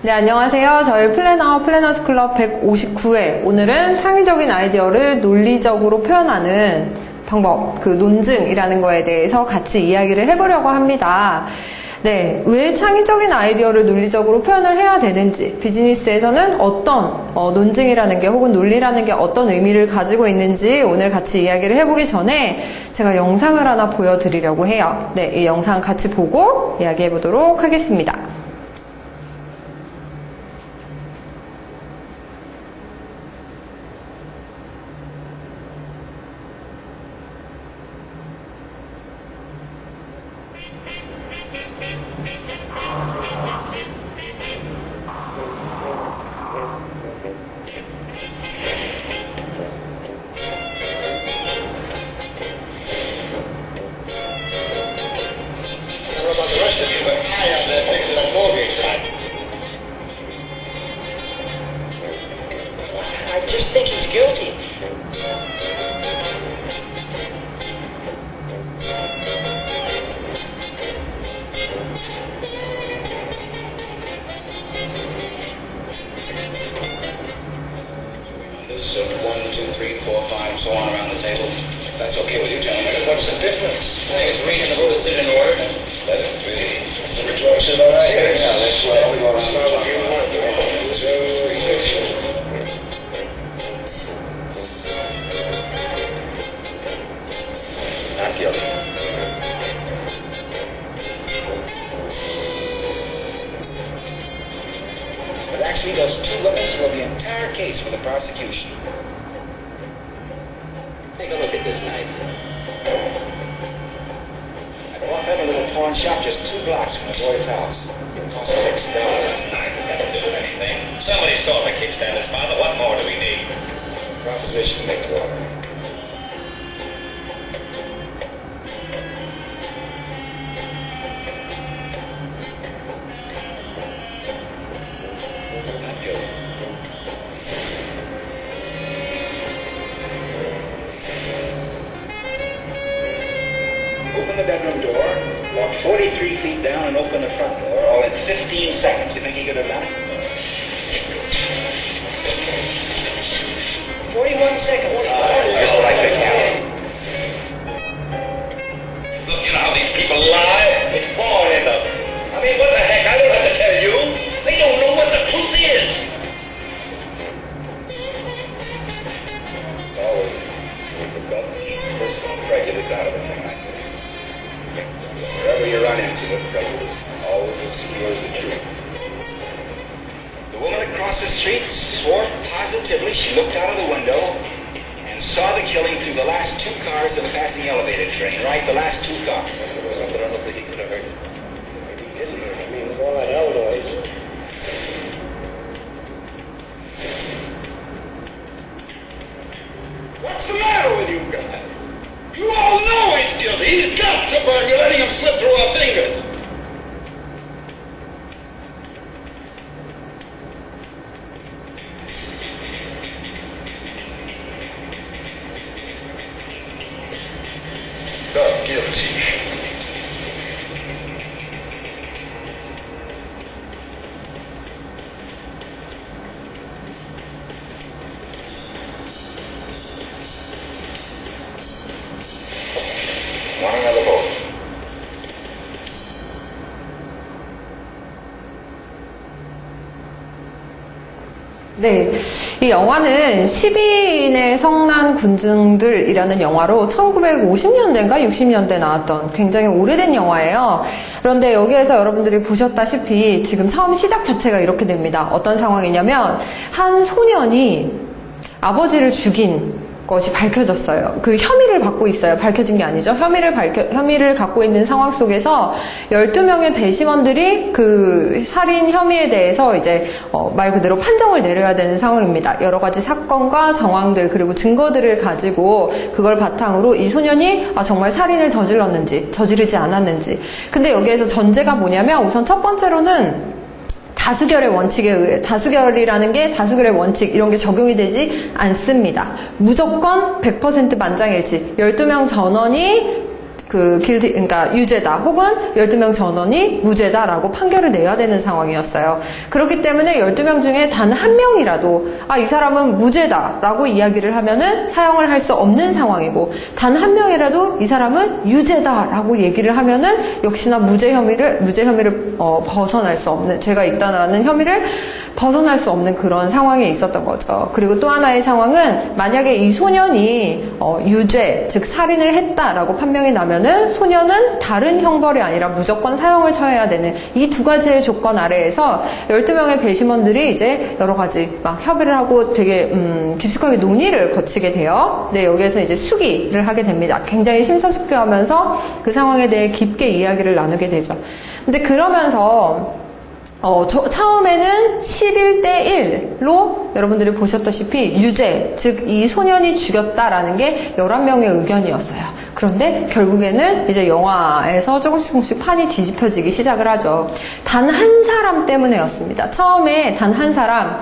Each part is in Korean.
네, 안녕하세요. 저희 플래너스 클럽 159회. 오늘은 창의적인 아이디어를 논리적으로 표현하는 방법, 그 논증이라는 거에 대해서 같이 이야기를 해보려고 합니다. 네, 왜 창의적인 아이디어를 논리적으로 표현을 해야 되는지, 비즈니스에서는 어떤 논증이라는 게 혹은 논리라는 게 어떤 의미를 가지고 있는지 오늘 같이 이야기를 해보기 전에 제가 영상을 하나 보여드리려고 해요. 네, 이 영상 같이 보고 이야기해보도록 하겠습니다. I just think he's guilty. There's 1, 2, 3, 4, 5, so on around the table. That's okay with you, gentlemen. What's the difference? I think it's reasonable to sit in order. Let it be. Which one should I? Yeah, let's we go around the clock. Not guilty. But actually, those two witnesses were the entire case for the prosecution. Take a look at this knife. I bought that in a little pawn shop just 2 blocks from the boy's house. It cost $6. Knife doesn't do anything. Somebody saw the kickstander's father. What more do we need? Proposition, make the order. Not guilty. Open the bedroom door, walk 43 feet down, and open the front door, all in 15 seconds. You think he could have done it? 41 seconds. Here's what I think happened. Look, you know how these people lie? It's born in them. I mean, what the heck? I don't have to tell you. They don't know what the truth is. Always keep the personal prejudice out of a thing like this. Wherever you run into it, prejudice always obscures the truth. The woman across the street swore positively she looked out of the window and saw the killing through the last 2 cars of the passing elevator train, right? The last 2 cars. But I don't think he could have heard it. Maybe he didn't hear it. I mean, with all that hell noise. What's the matter with you guys? You all know he's guilty. He's got to burn. You're letting him slip through our fingers. Not guilty. Want another vote? 네, 이 영화는 12인의 성난 군중들이라는 영화로 1950년대인가 60년대 나왔던 굉장히 오래된 영화예요. 그런데 여기에서 여러분들이 보셨다시피 지금 처음 시작 자체가 이렇게 됩니다. 어떤 상황이냐면 한 소년이 아버지를 죽인 것이 밝혀졌어요. 그 혐의를 받고 있어요. 밝혀진 게 아니죠. 혐의를 갖고 있는 상황 속에서 12명의 배심원들이 그 살인 혐의에 대해서 이제 말 그대로 판정을 내려야 되는 상황입니다. 여러 가지 사건과 정황들 그리고 증거들을 가지고 그걸 바탕으로 이 소년이 정말 살인을 저질렀는지 저지르지 않았는지. 근데 여기에서 전제가 뭐냐면 우선 첫 번째로는 다수결의 원칙에 의해 다수결이라는 게 다수결의 원칙 이런 게 적용이 되지 않습니다. 무조건 100% 만장일치 12명 전원이 그러니까 유죄다 혹은 12명 전원이 무죄다라고 판결을 내야 되는 상황이었어요. 그렇기 때문에 12명 중에 단 한 명이라도 이 사람은 무죄다라고 이야기를 하면은 사형을 할 수 없는 상황이고, 단 한 명이라도 이 사람은 유죄다라고 얘기를 하면은 역시나 무죄 혐의를 벗어날 수 없는, 죄가 있다라는 혐의를 벗어날 수 없는 그런 상황에 있었던 거죠. 그리고 또 하나의 상황은 만약에 이 소년이 유죄, 즉 살인을 했다라고 판명이 나면은 소년은 다른 형벌이 아니라 무조건 사형을 처해야 되는 이 두 가지의 조건 아래에서 12명의 배심원들이 이제 여러 가지 막 협의를 하고 되게 깊숙하게 논의를 거치게 돼요. 네, 여기에서 이제 수기를 하게 됩니다. 굉장히 심사숙고하면서 그 상황에 대해 깊게 이야기를 나누게 되죠. 근데 그러면서 처음에는 11대 1로 여러분들이 보셨다시피 유죄, 즉 이 소년이 죽였다라는 게 11명의 의견이었어요. 그런데 결국에는 이제 영화에서 조금씩 판이 뒤집혀지기 시작을 하죠. 단 한 사람 때문에였습니다. 처음에 단 한 사람.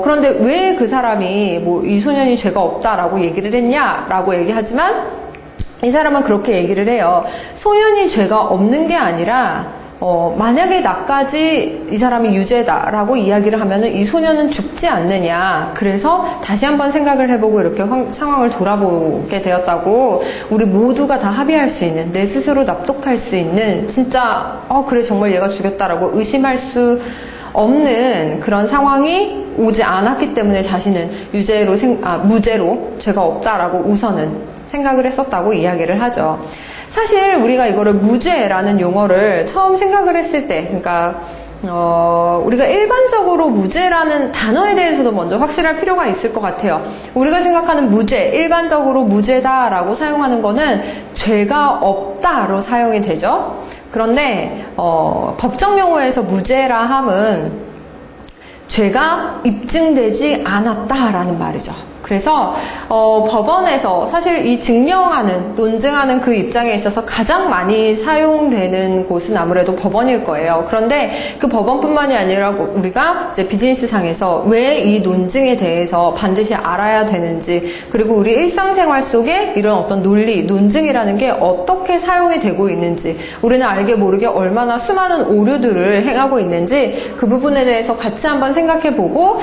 그런데 왜 그 사람이 이 소년이 죄가 없다라고 얘기를 했냐라고 얘기하지만 이 사람은 그렇게 얘기를 해요. 소년이 죄가 없는 게 아니라 만약에 나까지 이 사람이 유죄다라고 이야기를 하면은 이 소년은 죽지 않느냐. 그래서 다시 한번 생각을 해보고 이렇게 상황을 돌아보게 되었다고, 우리 모두가 다 합의할 수 있는, 내 스스로 납득할 수 있는, 진짜 그래 정말 얘가 죽였다라고 의심할 수 없는 그런 상황이 오지 않았기 때문에 자신은 무죄로 죄가 없다라고 우선은 생각을 했었다고 이야기를 하죠. 사실 우리가 이거를 무죄라는 용어를 처음 생각을 했을 때, 그러니까 우리가 일반적으로 무죄라는 단어에 대해서도 먼저 확실할 필요가 있을 것 같아요. 우리가 생각하는 무죄, 일반적으로 무죄다라고 사용하는 거는 죄가 없다로 사용이 되죠. 그런데 법정 용어에서 무죄라 함은 죄가 입증되지 않았다라는 말이죠. 그래서 법원에서 사실 이 증명하는, 논증하는 그 입장에 있어서 가장 많이 사용되는 곳은 아무래도 법원일 거예요. 그런데 그 법원뿐만이 아니라 우리가 이제 비즈니스상에서 왜 이 논증에 대해서 반드시 알아야 되는지, 그리고 우리 일상생활 속에 이런 어떤 논리, 논증이라는 게 어떻게 사용이 되고 있는지, 우리는 알게 모르게 얼마나 수많은 오류들을 행하고 있는지 그 부분에 대해서 같이 한번 생각해보고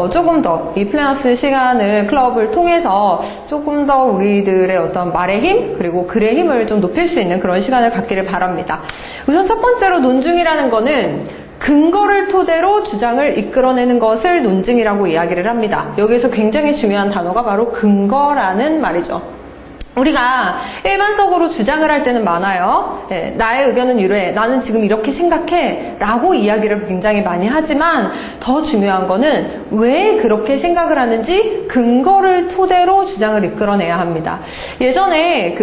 조금 더 이 플래너스 시간을 클럽을 통해서 조금 더 우리들의 어떤 말의 힘, 그리고 글의 힘을 좀 높일 수 있는 그런 시간을 갖기를 바랍니다. 우선 첫 번째로 논증이라는 거는 근거를 토대로 주장을 이끌어내는 것을 논증이라고 이야기를 합니다. 여기에서 굉장히 중요한 단어가 바로 근거라는 말이죠. 우리가 일반적으로 주장을 할 때는 많아요. 나의 의견은 이래, 나는 지금 이렇게 생각해 라고 이야기를 굉장히 많이 하지만 더 중요한 거는 왜 그렇게 생각을 하는지 근거를 토대로 주장을 이끌어내야 합니다. 예전에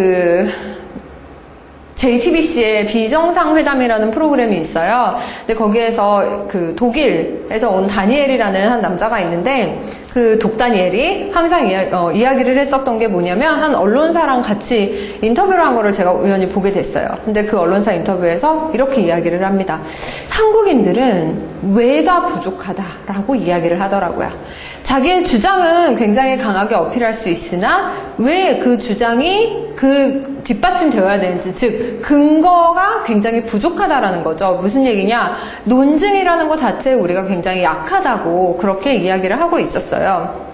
JTBC의 비정상회담이라는 프로그램이 있어요. 근데 거기에서 독일에서 온 다니엘이라는 한 남자가 있는데, 그 독다니엘이 항상 이야기를 했었던 게 뭐냐면, 한 언론사랑 같이 인터뷰를 한 거를 제가 우연히 보게 됐어요. 근데 그 언론사 인터뷰에서 이렇게 이야기를 합니다. 한국인들은 왜가 부족하다라고 이야기를 하더라고요. 자기의 주장은 굉장히 강하게 어필할 수 있으나 왜 그 주장이 뒷받침되어야 되는지, 즉 근거가 굉장히 부족하다라는 거죠. 무슨 얘기냐? 논증이라는 것 자체에 우리가 굉장히 약하다고 그렇게 이야기를 하고 있었어요.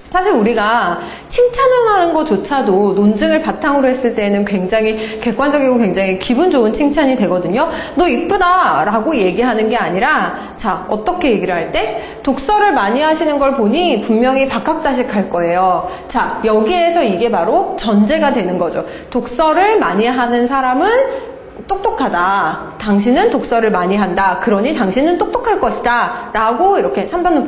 사실 우리가 칭찬을 하는 것조차도 논증을 바탕으로 했을 때는 굉장히 객관적이고 굉장히 기분 좋은 칭찬이 되거든요. 너 이쁘다 라고 얘기하는 게 아니라, 자, 어떻게 얘기를 할 때? 독서를 많이 하시는 걸 보니 분명히 박학다식할 거예요. 자, 여기에서 이게 바로 전제가 되는 거죠. 독서를 많이 하는 사람은 똑똑하다. 당신은 독서를 많이 한다. 그러니 당신은 똑똑할 것이다. 라고 이렇게 3단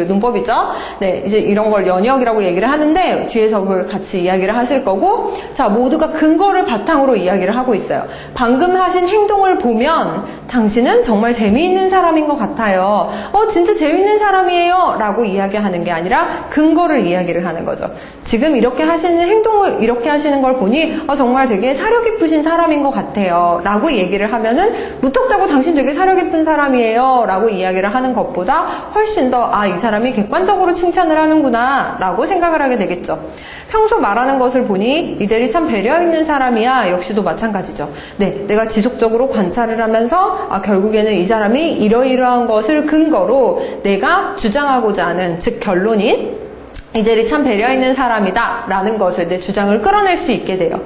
문법이죠. 네, 이제 이런 걸 연역이라고 얘기를 하는데 뒤에서 그걸 같이 이야기를 하실 거고, 자, 모두가 근거를 바탕으로 이야기를 하고 있어요. 방금 하신 행동을 보면 당신은 정말 재미있는 사람인 것 같아요. 진짜 재미있는 사람이에요. 라고 이야기하는 게 아니라 근거를 이야기를 하는 거죠. 지금 이렇게 하시는 행동을 이렇게 하시는 걸 보니 정말 되게 사려 깊으신 사람인 것 같아요. 라고 얘기를 하면은 무턱대고 당신 되게 사려 깊은 사람이에요 라고 이야기를 하는 것보다 훨씬 더 이 사람이 객관적으로 칭찬을 하는구나 라고 생각을 하게 되겠죠. 평소 말하는 것을 보니 이들이 참 배려 있는 사람이야. 역시도 마찬가지죠. 네, 내가 지속적으로 관찰을 하면서 결국에는 이 사람이 이러이러한 것을 근거로 내가 주장하고자 하는, 즉 결론인 이들이 참 배려 있는 사람이다 라는 것을, 내 주장을 끌어낼 수 있게 돼요.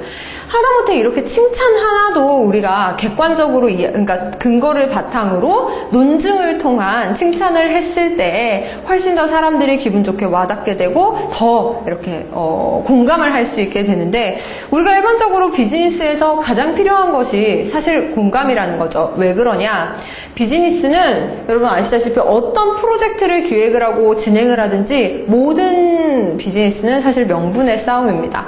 하다못해 이렇게 칭찬 하나도 우리가 객관적으로, 그러니까 근거를 바탕으로 논증을 통한 칭찬을 했을 때 훨씬 더 사람들이 기분 좋게 와닿게 되고 더 이렇게 공감을 할 수 있게 되는데, 우리가 일반적으로 비즈니스에서 가장 필요한 것이 사실 공감이라는 거죠. 왜 그러냐? 비즈니스는 여러분 아시다시피 어떤 프로젝트를 기획을 하고 진행을 하든지 모든 비즈니스는 사실 명분의 싸움입니다.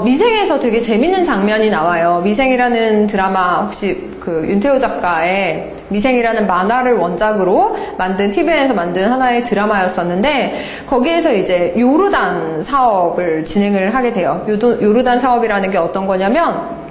미생에서 되게 재밌는 장면이 나와요. 미생이라는 드라마, 혹시 그 윤태호 작가의 미생이라는 만화를 원작으로 만든, TVN에서 만든 하나의 드라마였었는데, 거기에서 이제 요르단 사업을 진행을 하게 돼요. 요르단 사업이라는 게 어떤 거냐면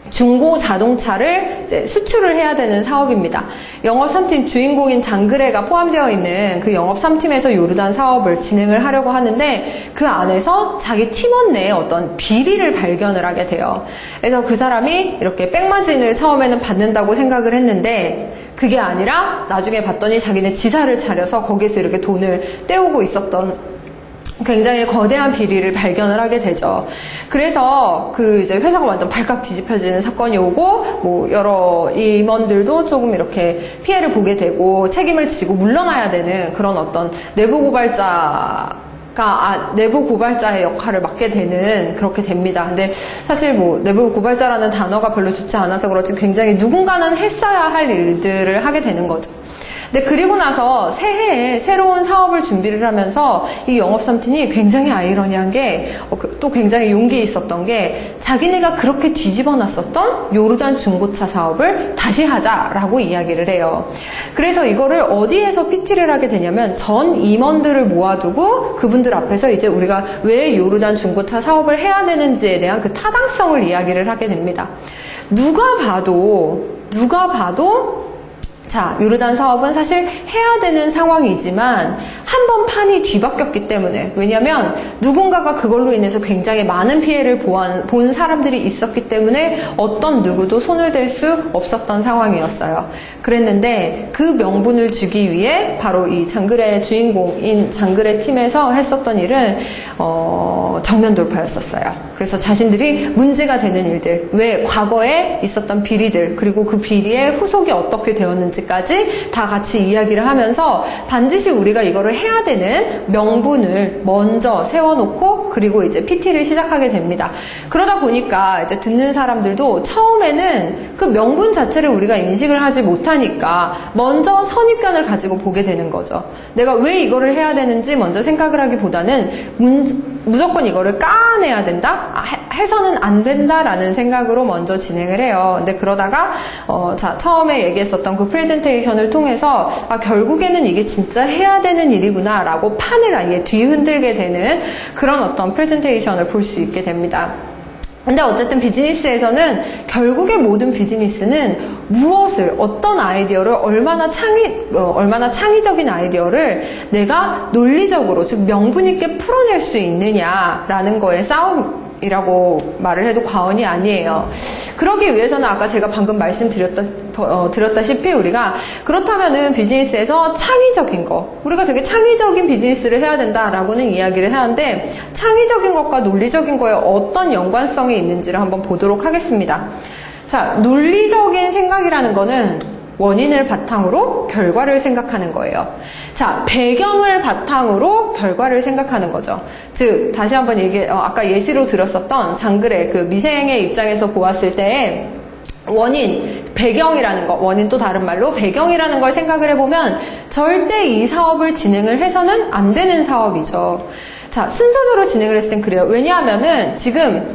중고 자동차를 이제 수출을 해야 되는 사업입니다. 영업 3팀 주인공인 장그레가 포함되어 있는 그 영업 3팀에서 요르단 사업을 진행을 하려고 하는데, 그 안에서 자기 팀원 내에 어떤 비리를 발견을 하게 돼요. 그래서 그 사람이 이렇게 백마진을 처음에는 받는다고 생각을 했는데, 그게 아니라 나중에 봤더니 자기네 지사를 차려서 거기서 이렇게 돈을 떼오고 있었던 굉장히 거대한 비리를 발견을 하게 되죠. 그래서 그 이제 회사가 완전 발칵 뒤집혀지는 사건이 오고, 뭐 여러 임원들도 조금 이렇게 피해를 보게 되고 책임을 지고 물러나야 되는 그런 어떤 내부 고발자의 역할을 맡게 되는, 그렇게 됩니다. 근데 사실 뭐 내부 고발자라는 단어가 별로 좋지 않아서 그렇지 굉장히 누군가는 했어야 할 일들을 하게 되는 거죠. 근데 그리고 나서 새해에 새로운 사업을 준비를 하면서 이 영업 3팀이 굉장히 아이러니한 게, 또 굉장히 용기 있었던 게, 자기네가 그렇게 뒤집어 놨었던 요르단 중고차 사업을 다시 하자라고 이야기를 해요. 그래서 이거를 어디에서 PT를 하게 되냐면 전 임원들을 모아두고 그분들 앞에서 이제 우리가 왜 요르단 중고차 사업을 해야 되는지에 대한 그 타당성을 이야기를 하게 됩니다. 누가 봐도 자, 요르단 사업은 사실 해야 되는 상황이지만 한 번 판이 뒤바뀌었기 때문에, 왜냐면 누군가가 그걸로 인해서 굉장히 많은 피해를 본 사람들이 있었기 때문에 어떤 누구도 손을 댈 수 없었던 상황이었어요. 그랬는데 그 명분을 주기 위해 바로 이 장그레 주인공인 장그레 팀에서 했었던 일은 정면 돌파였었어요. 그래서 자신들이 문제가 되는 일들, 왜 과거에 있었던 비리들, 그리고 그 비리의 후속이 어떻게 되었는지까지 다 같이 이야기를 하면서 반드시 우리가 이거를 해야 되는 명분을 먼저 세워놓고, 그리고 이제 PT를 시작하게 됩니다. 그러다 보니까 이제 듣는 사람들도 처음에는 그 명분 자체를 우리가 인식을 하지 못하니까 먼저 선입견을 가지고 보게 되는 거죠. 내가 왜 이거를 해야 되는지 먼저 생각을 하기보다는 무조건 이거를 까내야 된다? 해서는 안 된다라는 생각으로 먼저 진행을 해요. 근데 그러다가 자, 처음에 얘기했었던 그 프레젠테이션을 통해서 결국에는 이게 진짜 해야 되는 일이구나 라고 판을 아예 뒤흔들게 되는 그런 어떤 프레젠테이션을 볼 수 있게 됩니다. 근데 어쨌든 비즈니스에서는 결국에 모든 비즈니스는 무엇을, 어떤 아이디어를, 얼마나 창의적인 아이디어를 내가 논리적으로, 즉 명분 있게 풀어낼 수 있느냐라는 거에 싸움이라고 말을 해도 과언이 아니에요. 그러기 위해서는 아까 제가 방금 드렸다시피 우리가 그렇다면은 비즈니스에서 창의적인 거, 우리가 되게 창의적인 비즈니스를 해야 된다라고는 이야기를 하는데, 창의적인 것과 논리적인 거에 어떤 연관성이 있는지를 한번 보도록 하겠습니다. 자, 논리적인 생각이라는 거는 원인을 바탕으로 결과를 생각하는 거예요. 자, 배경을 바탕으로 결과를 생각하는 거죠. 즉, 다시 한번 아까 예시로 들었었던 장그레 그 미생의 입장에서 보았을 때 원인, 배경이라는 거, 원인 또 다른 말로 배경이라는 걸 생각을 해보면 절대 이 사업을 진행을 해서는 안 되는 사업이죠. 자, 순서대로 진행을 했을 땐 그래요. 왜냐하면은 지금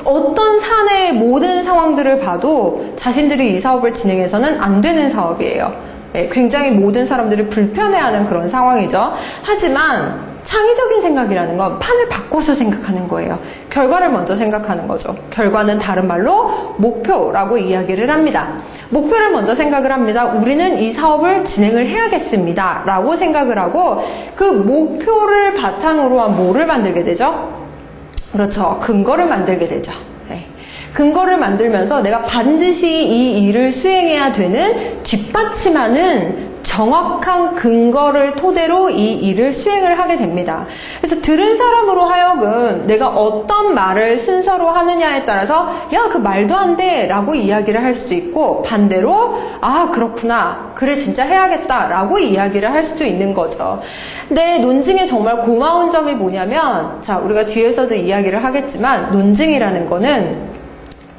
어떤 사내의 모든 상황들을 봐도 자신들이 이 사업을 진행해서는 안 되는 사업이에요. 네, 굉장히 모든 사람들이 불편해하는 그런 상황이죠. 하지만 창의적인 생각이라는 건 판을 바꿔서 생각하는 거예요. 결과를 먼저 생각하는 거죠. 결과는 다른 말로 목표라고 이야기를 합니다. 목표를 먼저 생각을 합니다. 우리는 이 사업을 진행을 해야겠습니다 라고 생각을 하고, 그 목표를 바탕으로 한 뭐를 만들게 되죠? 그렇죠. 근거를 만들게 되죠. 네. 근거를 만들면서 내가 반드시 이 일을 수행해야 되는 뒷받침하는 정확한 근거를 토대로 이 일을 수행을 하게 됩니다. 그래서 들은 사람으로 하여금 내가 어떤 말을 순서로 하느냐에 따라서 야, 그 말도 안 돼 라고 이야기를 할 수도 있고, 반대로 아, 그렇구나, 그래 진짜 해야겠다 라고 이야기를 할 수도 있는 거죠. 근데 논증에 정말 고마운 점이 뭐냐면, 자, 우리가 뒤에서도 이야기를 하겠지만 논증이라는 거는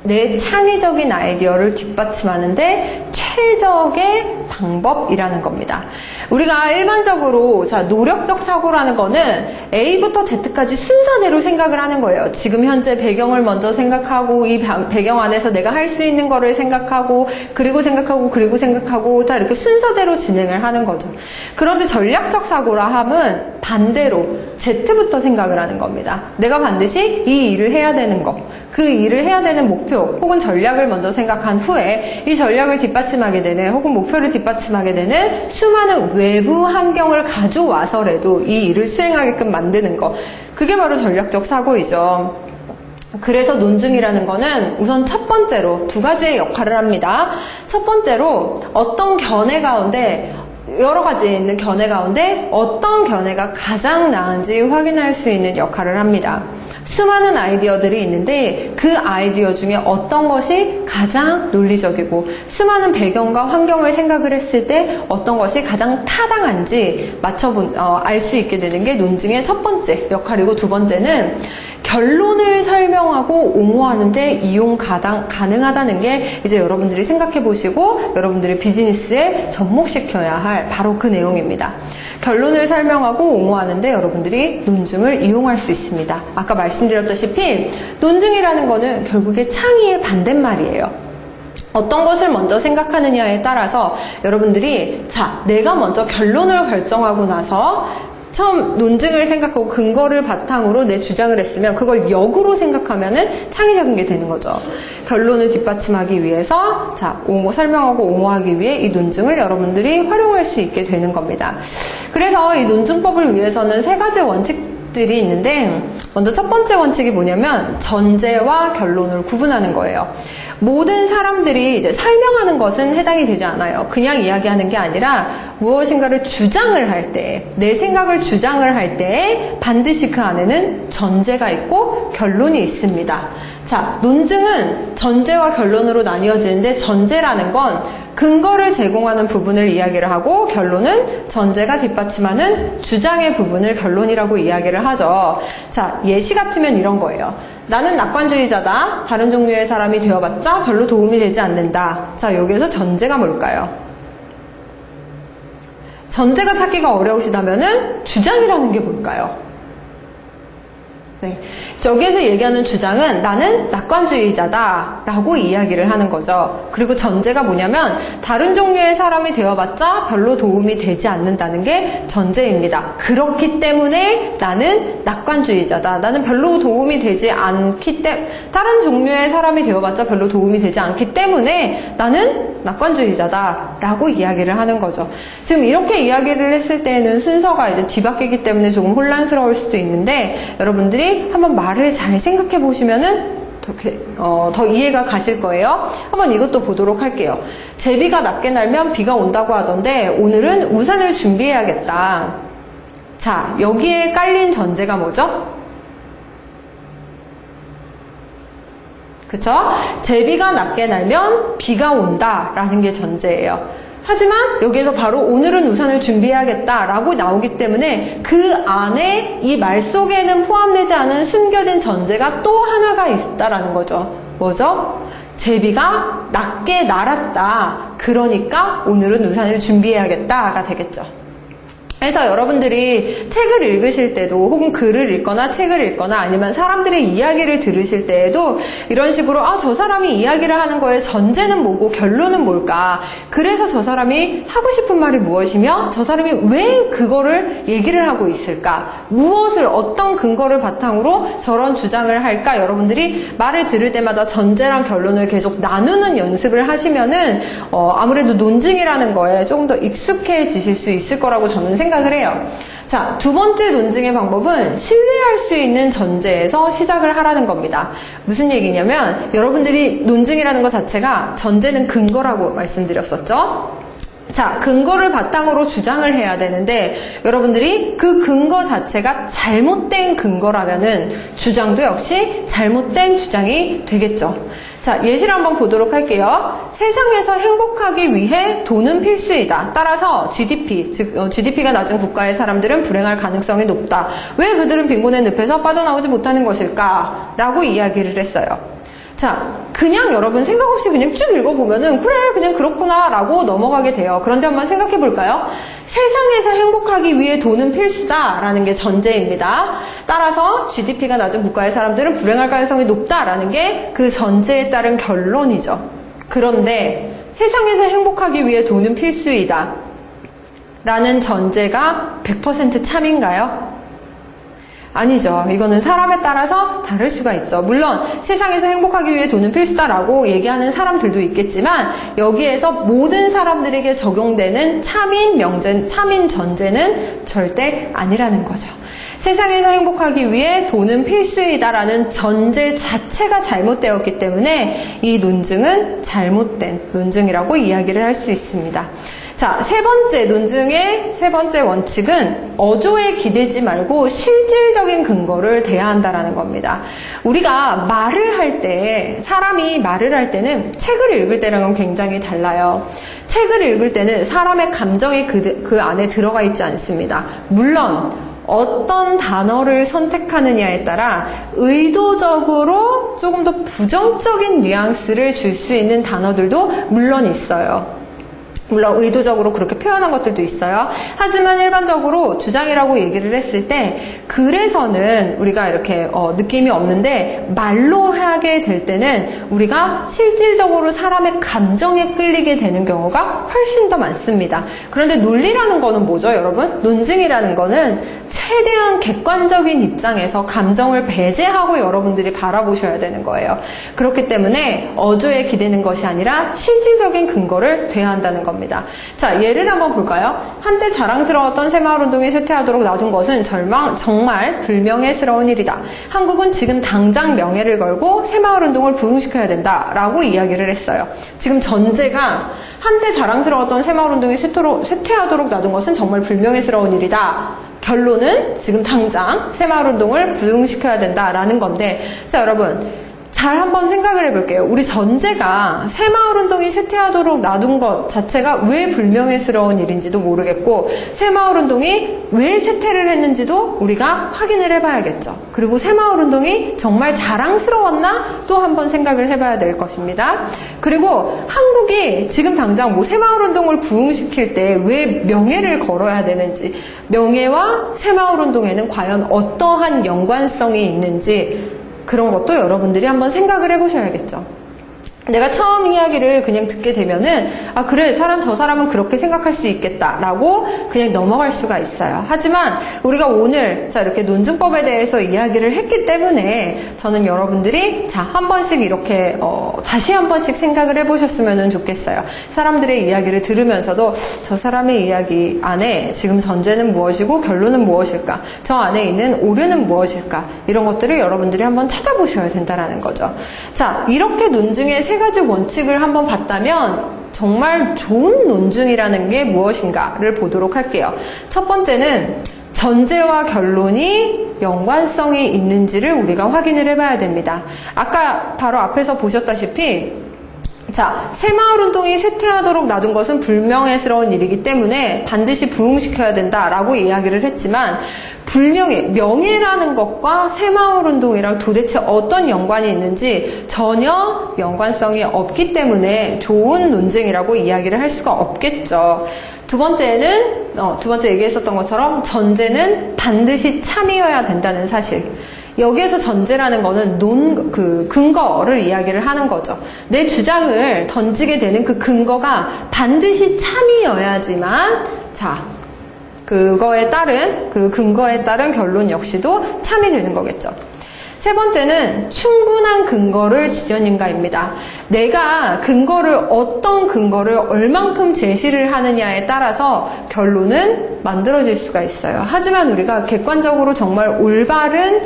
내 창의적인 아이디어를 뒷받침하는데 최적의 방법이라는 겁니다. 우리가 일반적으로 노력적 사고라는 거는 A부터 Z까지 순서대로 생각을 하는 거예요. 지금 현재 배경을 먼저 생각하고, 이 배경 안에서 내가 할 수 있는 거를 생각하고, 그리고 생각하고 다 이렇게 순서대로 진행을 하는 거죠. 그런데 전략적 사고라 함은 반대로 Z부터 생각을 하는 겁니다. 내가 반드시 이 일을 해야 되는 거, 그 일을 해야 되는 목표 혹은 전략을 먼저 생각한 후에 이 전략을 뒷받침하게 되는, 혹은 목표를 뒷받침하게 되는 수많은 외부 환경을 가져와서라도 이 일을 수행하게끔 만드는 거, 그게 바로 전략적 사고이죠. 그래서 논증이라는 거는 우선 첫 번째로 두 가지의 역할을 합니다. 첫 번째로 어떤 견해 가운데, 여러 가지 있는 견해 가운데 어떤 견해가 가장 나은지 확인할 수 있는 역할을 합니다. 수많은 아이디어들이 있는데 그 아이디어 중에 어떤 것이 가장 논리적이고, 수많은 배경과 환경을 생각을 했을 때 어떤 것이 가장 타당한지 알 수 있게 되는 게 논증의 첫 번째 역할이고, 두 번째는 결론을 설명하고 옹호하는데 이용 가능하다는 게 이제 여러분들이 생각해 보시고 여러분들의 비즈니스에 접목시켜야 할 바로 그 내용입니다. 결론을 설명하고 옹호하는데 여러분들이 논증을 이용할 수 있습니다. 아까 말씀드렸다시피 논증이라는 거는 결국에 창의의 반대말이에요. 어떤 것을 먼저 생각하느냐에 따라서 여러분들이 내가 먼저 결론을 결정하고 나서 처음 논증을 생각하고 근거를 바탕으로 내 주장을 했으면 그걸 역으로 생각하면은 창의적인 게 되는 거죠. 결론을 뒷받침하기 위해서 설명하고 옹호하기 위해 이 논증을 여러분들이 활용할 수 있게 되는 겁니다. 그래서 이 논증법을 위해서는 세 가지 원칙들이 있는데, 먼저 첫 번째 원칙이 뭐냐면 전제와 결론을 구분하는 거예요. 모든 사람들이 이제 설명하는 것은 해당이 되지 않아요. 그냥 이야기하는 게 아니라 무엇인가를 주장을 할 때, 내 생각을 주장을 할 때 반드시 그 안에는 전제가 있고 결론이 있습니다. 논증은 전제와 결론으로 나뉘어지는데, 전제라는 건 근거를 제공하는 부분을 이야기를 하고, 결론은 전제가 뒷받침하는 주장의 부분을 결론이라고 이야기를 하죠. 예시 같으면 이런 거예요. 나는 낙관주의자다. 다른 종류의 사람이 되어봤자 별로 도움이 되지 않는다. 여기에서 전제가 뭘까요? 전제가 찾기가 어려우시다면은 주장이라는 게 뭘까요? 네. 여기에서 얘기하는 주장은 나는 낙관주의자다 라고 이야기를 하는 거죠. 그리고 전제가 뭐냐면 다른 종류의 사람이 되어봤자 별로 도움이 되지 않는다는 게 전제입니다. 그렇기 때문에 나는 낙관주의자다. 나는 별로 도움이 되지 않기 때문에, 다른 종류의 사람이 되어봤자 별로 도움이 되지 않기 때문에 나는 낙관주의자다 라고 이야기를 하는 거죠. 지금 이렇게 이야기를 했을 때는 순서가 이제 뒤바뀌기 때문에 조금 혼란스러울 수도 있는데, 여러분들이 한번 말을 잘 생각해 보시면은 더 이해가 가실 거예요. 한번 이것도 보도록 할게요. 제비가 낮게 날면 비가 온다고 하던데 오늘은 우산을 준비해야겠다. 여기에 깔린 전제가 뭐죠? 그쵸? 제비가 낮게 날면 비가 온다라는 게 전제예요. 하지만 여기에서 바로 오늘은 우산을 준비해야겠다라고 나오기 때문에 그 안에 이 말 속에는 포함되지 않은 숨겨진 전제가 또 하나가 있다라는 거죠. 뭐죠? 제비가 낮게 날았다. 그러니까 오늘은 우산을 준비해야겠다가 되겠죠. 그래서 여러분들이 책을 읽으실 때도, 혹은 글을 읽거나 책을 읽거나 아니면 사람들의 이야기를 들으실 때에도 이런 식으로 저 사람이 이야기를 하는 거에 전제는 뭐고 결론은 뭘까, 그래서 저 사람이 하고 싶은 말이 무엇이며 저 사람이 왜 그거를 얘기를 하고 있을까, 무엇을, 어떤 근거를 바탕으로 저런 주장을 할까, 여러분들이 말을 들을 때마다 전제랑 결론을 계속 나누는 연습을 하시면은 아무래도 논증이라는 거에 조금 더 익숙해지실 수 있을 거라고 저는 생각을 해요. 자, 두 번째 논증의 방법은 신뢰할 수 있는 전제에서 시작을 하라는 겁니다. 무슨 얘기냐면 여러분들이 논증이라는 것 자체가 전제는 근거라고 말씀드렸었죠. 자, 근거를 바탕으로 주장을 해야 되는데 여러분들이 그 근거 자체가 잘못된 근거라면은 주장도 역시 잘못된 주장이 되겠죠. 자, 예시를 한번 보도록 할게요. 세상에서 행복하기 위해 돈은 필수이다. 따라서 GDP, 즉 GDP가 낮은 국가의 사람들은 불행할 가능성이 높다. 왜 그들은 빈곤의 늪에서 빠져나오지 못하는 것일까? 라고 이야기를 했어요. 자, 그냥 여러분 생각 없이 그냥 쭉 읽어보면은 그래 그냥 그렇구나 라고 넘어가게 돼요. 그런데 한번 생각해 볼까요? 세상에서 행복하기 위해 돈은 필수다라는 게 전제입니다. 따라서 GDP가 낮은 국가의 사람들은 불행할 가능성이 높다라는 게 그 전제에 따른 결론이죠. 그런데 세상에서 행복하기 위해 돈은 필수이다 라는 전제가 100% 참인가요? 아니죠. 이거는 사람에 따라서 다를 수가 있죠. 물론 세상에서 행복하기 위해 돈은 필수다라고 얘기하는 사람들도 있겠지만 여기에서 모든 사람들에게 적용되는 참인 전제는 절대 아니라는 거죠. 세상에서 행복하기 위해 돈은 필수이다라는 전제 자체가 잘못되었기 때문에 이 논증은 잘못된 논증이라고 이야기를 할 수 있습니다. 자, 세 번째 논증의 세 번째 원칙은 어조에 기대지 말고 실질적인 근거를 대야 한다라는 겁니다. 우리가 말을 할 때, 사람이 말을 할 때는 책을 읽을 때랑은 굉장히 달라요. 책을 읽을 때는 사람의 감정이 그 안에 들어가 있지 않습니다. 물론 어떤 단어를 선택하느냐에 따라 의도적으로 조금 더 부정적인 뉘앙스를 줄 수 있는 단어들도 물론 있어요. 물론 의도적으로 그렇게 표현한 것들도 있어요. 하지만 일반적으로 주장이라고 얘기를 했을 때 글에서는 우리가 이렇게 느낌이 없는데 말로 하게 될 때는 우리가 실질적으로 사람의 감정에 끌리게 되는 경우가 훨씬 더 많습니다. 그런데 논리라는 거는 뭐죠, 여러분? 논증이라는 거는 최대한 객관적인 입장에서 감정을 배제하고 여러분들이 바라보셔야 되는 거예요. 그렇기 때문에 어조에 기대는 것이 아니라 실질적인 근거를 대야 한다는 겁니다. 자, 예를 한번 볼까요? 한때 자랑스러웠던 새마을운동이 쇠퇴하도록 놔둔 것은 정말 불명예스러운 일이다. 한국은 지금 당장 명예를 걸고 새마을운동을 부흥시켜야 된다 라고 이야기를 했어요. 지금 전제가 한때 자랑스러웠던 새마을운동이 쇠퇴하도록 놔둔 것은 정말 불명예스러운 일이다. 결론은 지금 당장 새마을운동을 부흥시켜야 된다라는 건데, 자, 여러분 잘 한번 생각을 해볼게요. 우리 전제가 새마을운동이 쇠퇴하도록 놔둔 것 자체가 왜 불명예스러운 일인지도 모르겠고 새마을운동이 왜 쇠퇴를 했는지도 우리가 확인을 해봐야겠죠. 그리고 새마을운동이 정말 자랑스러웠나 또 한번 생각을 해봐야 될 것입니다. 그리고 한국이 지금 당장 뭐 새마을운동을 부흥시킬 때 왜 명예를 걸어야 되는지, 명예와 새마을운동에는 과연 어떠한 연관성이 있는지 그런 것도 여러분들이 한번 생각을 해보셔야겠죠. 내가 처음 이야기를 그냥 듣게 되면은 아 그래 저 사람은 그렇게 생각할 수 있겠다라고 그냥 넘어갈 수가 있어요. 하지만 우리가 오늘 자 이렇게 논증법에 대해서 이야기를 했기 때문에 저는 여러분들이 자 한 번씩 이렇게 다시 한 번씩 생각을 해보셨으면 좋겠어요. 사람들의 이야기를 들으면서도 저 사람의 이야기 안에 지금 전제는 무엇이고 결론은 무엇일까? 저 안에 있는 오류는 무엇일까? 이런 것들을 여러분들이 한번 찾아보셔야 된다라는 거죠. 자, 이렇게 논증의 세 가지 원칙을 한번 봤다면 정말 좋은 논증이라는 게 무엇인가를 보도록 할게요. 첫 번째는 전제와 결론이 연관성이 있는지를 우리가 확인을 해봐야 됩니다. 아까 바로 앞에서 보셨다시피 자, 새마을운동이 쇠퇴하도록 놔둔 것은 불명예스러운 일이기 때문에 반드시 부흥시켜야 된다라고 이야기를 했지만 명예라는 것과 새마을운동이랑 도대체 어떤 연관이 있는지 전혀 연관성이 없기 때문에 좋은 논증이라고 이야기를 할 수가 없겠죠. 두 번째 얘기했었던 것처럼 전제는 반드시 참이어야 된다는 사실. 여기에서 전제라는 거는 근거를 이야기를 하는 거죠. 내 주장을 던지게 되는 그 근거가 반드시 참이어야지만, 자, 그 근거에 따른 결론 역시도 참이 되는 거겠죠. 세 번째는 충분한 근거를 지져님가입니다. 내가 어떤 근거를 얼만큼 제시를 하느냐에 따라서 결론은 만들어질 수가 있어요. 하지만 우리가 객관적으로 정말 올바른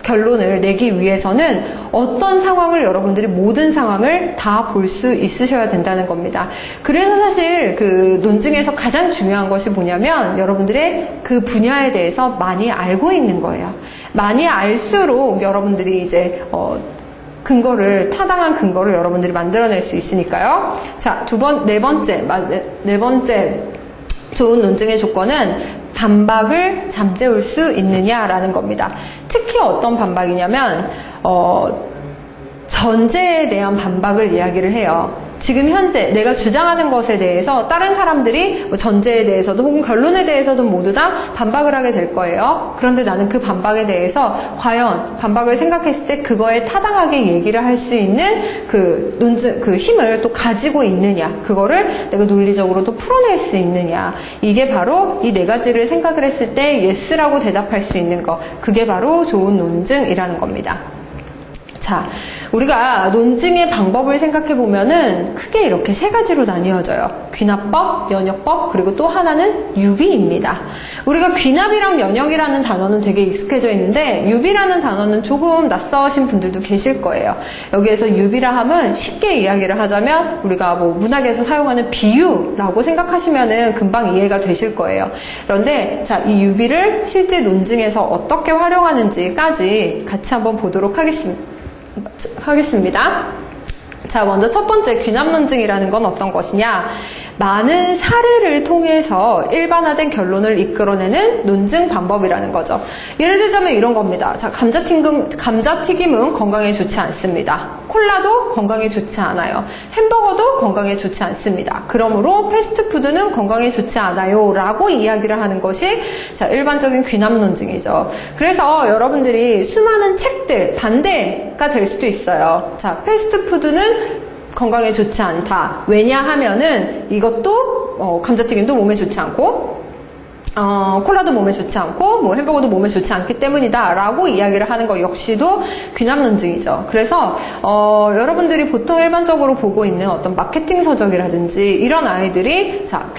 결론을 내기 위해서는 어떤 상황을 여러분들이 모든 상황을 다 볼 수 있으셔야 된다는 겁니다. 그래서 사실 그 논증에서 가장 중요한 것이 뭐냐면 여러분들의 그 분야에 대해서 많이 알고 있는 거예요. 많이 알수록 여러분들이 이제 타당한 근거를 여러분들이 만들어낼 수 있으니까요. 자, 네 번째 좋은 논증의 조건은 반박을 잠재울 수 있느냐라는 겁니다. 특히 어떤 반박이냐면 전제에 대한 반박을 이야기를 해요. 지금 현재 내가 주장하는 것에 대해서 다른 사람들이 전제에 대해서도 혹은 결론에 대해서도 모두 다 반박을 하게 될 거예요. 그런데 나는 그 반박에 대해서 과연 반박을 생각했을 때 그거에 타당하게 얘기를 할 수 있는 그 힘을 또 가지고 있느냐, 그거를 내가 논리적으로 또 풀어낼 수 있느냐, 이게 바로 이 네 가지를 생각을 했을 때 예스라고 대답할 수 있는 거, 그게 바로 좋은 논증이라는 겁니다. 자, 우리가 논증의 방법을 생각해보면은 크게 이렇게 세 가지로 나뉘어져요. 귀납법, 연역법, 그리고 또 하나는 유비입니다. 우리가 귀납이랑 연역이라는 단어는 되게 익숙해져 있는데 유비라는 단어는 조금 낯서신 분들도 계실 거예요. 여기에서 유비라 함은 쉽게 이야기를 하자면 우리가 뭐 문학에서 사용하는 비유라고 생각하시면은 금방 이해가 되실 거예요. 그런데 자, 이 유비를 실제 논증에서 어떻게 활용하는지까지 같이 한번 보도록 하겠습니다. 자, 먼저 첫 번째 귀납논증이라는 건 어떤 것이냐? 많은 사례를 통해서 일반화된 결론을 이끌어내는 논증 방법이라는 거죠. 예를 들자면 이런 겁니다. 자, 감자튀김은 건강에 좋지 않습니다. 콜라도 건강에 좋지 않아요. 햄버거도 건강에 좋지 않습니다. 그러므로 패스트푸드는 건강에 좋지 않아요 라고 이야기를 하는 것이 자, 일반적인 귀납논증이죠. 그래서 여러분들이 수많은 책들 반대가 될 수도 있어요. 자, 패스트푸드는 건강에 좋지 않다. 왜냐하면은 이것도 감자튀김도 몸에 좋지 않고 콜라도 몸에 좋지 않고 뭐 햄버거도 몸에 좋지 않기 때문이다 라고 이야기를 하는 것 역시도 귀납논증이죠. 그래서 여러분들이 보통 일반적으로 보고 있는 어떤 마케팅 서적이라든지 이런 아이들이 자,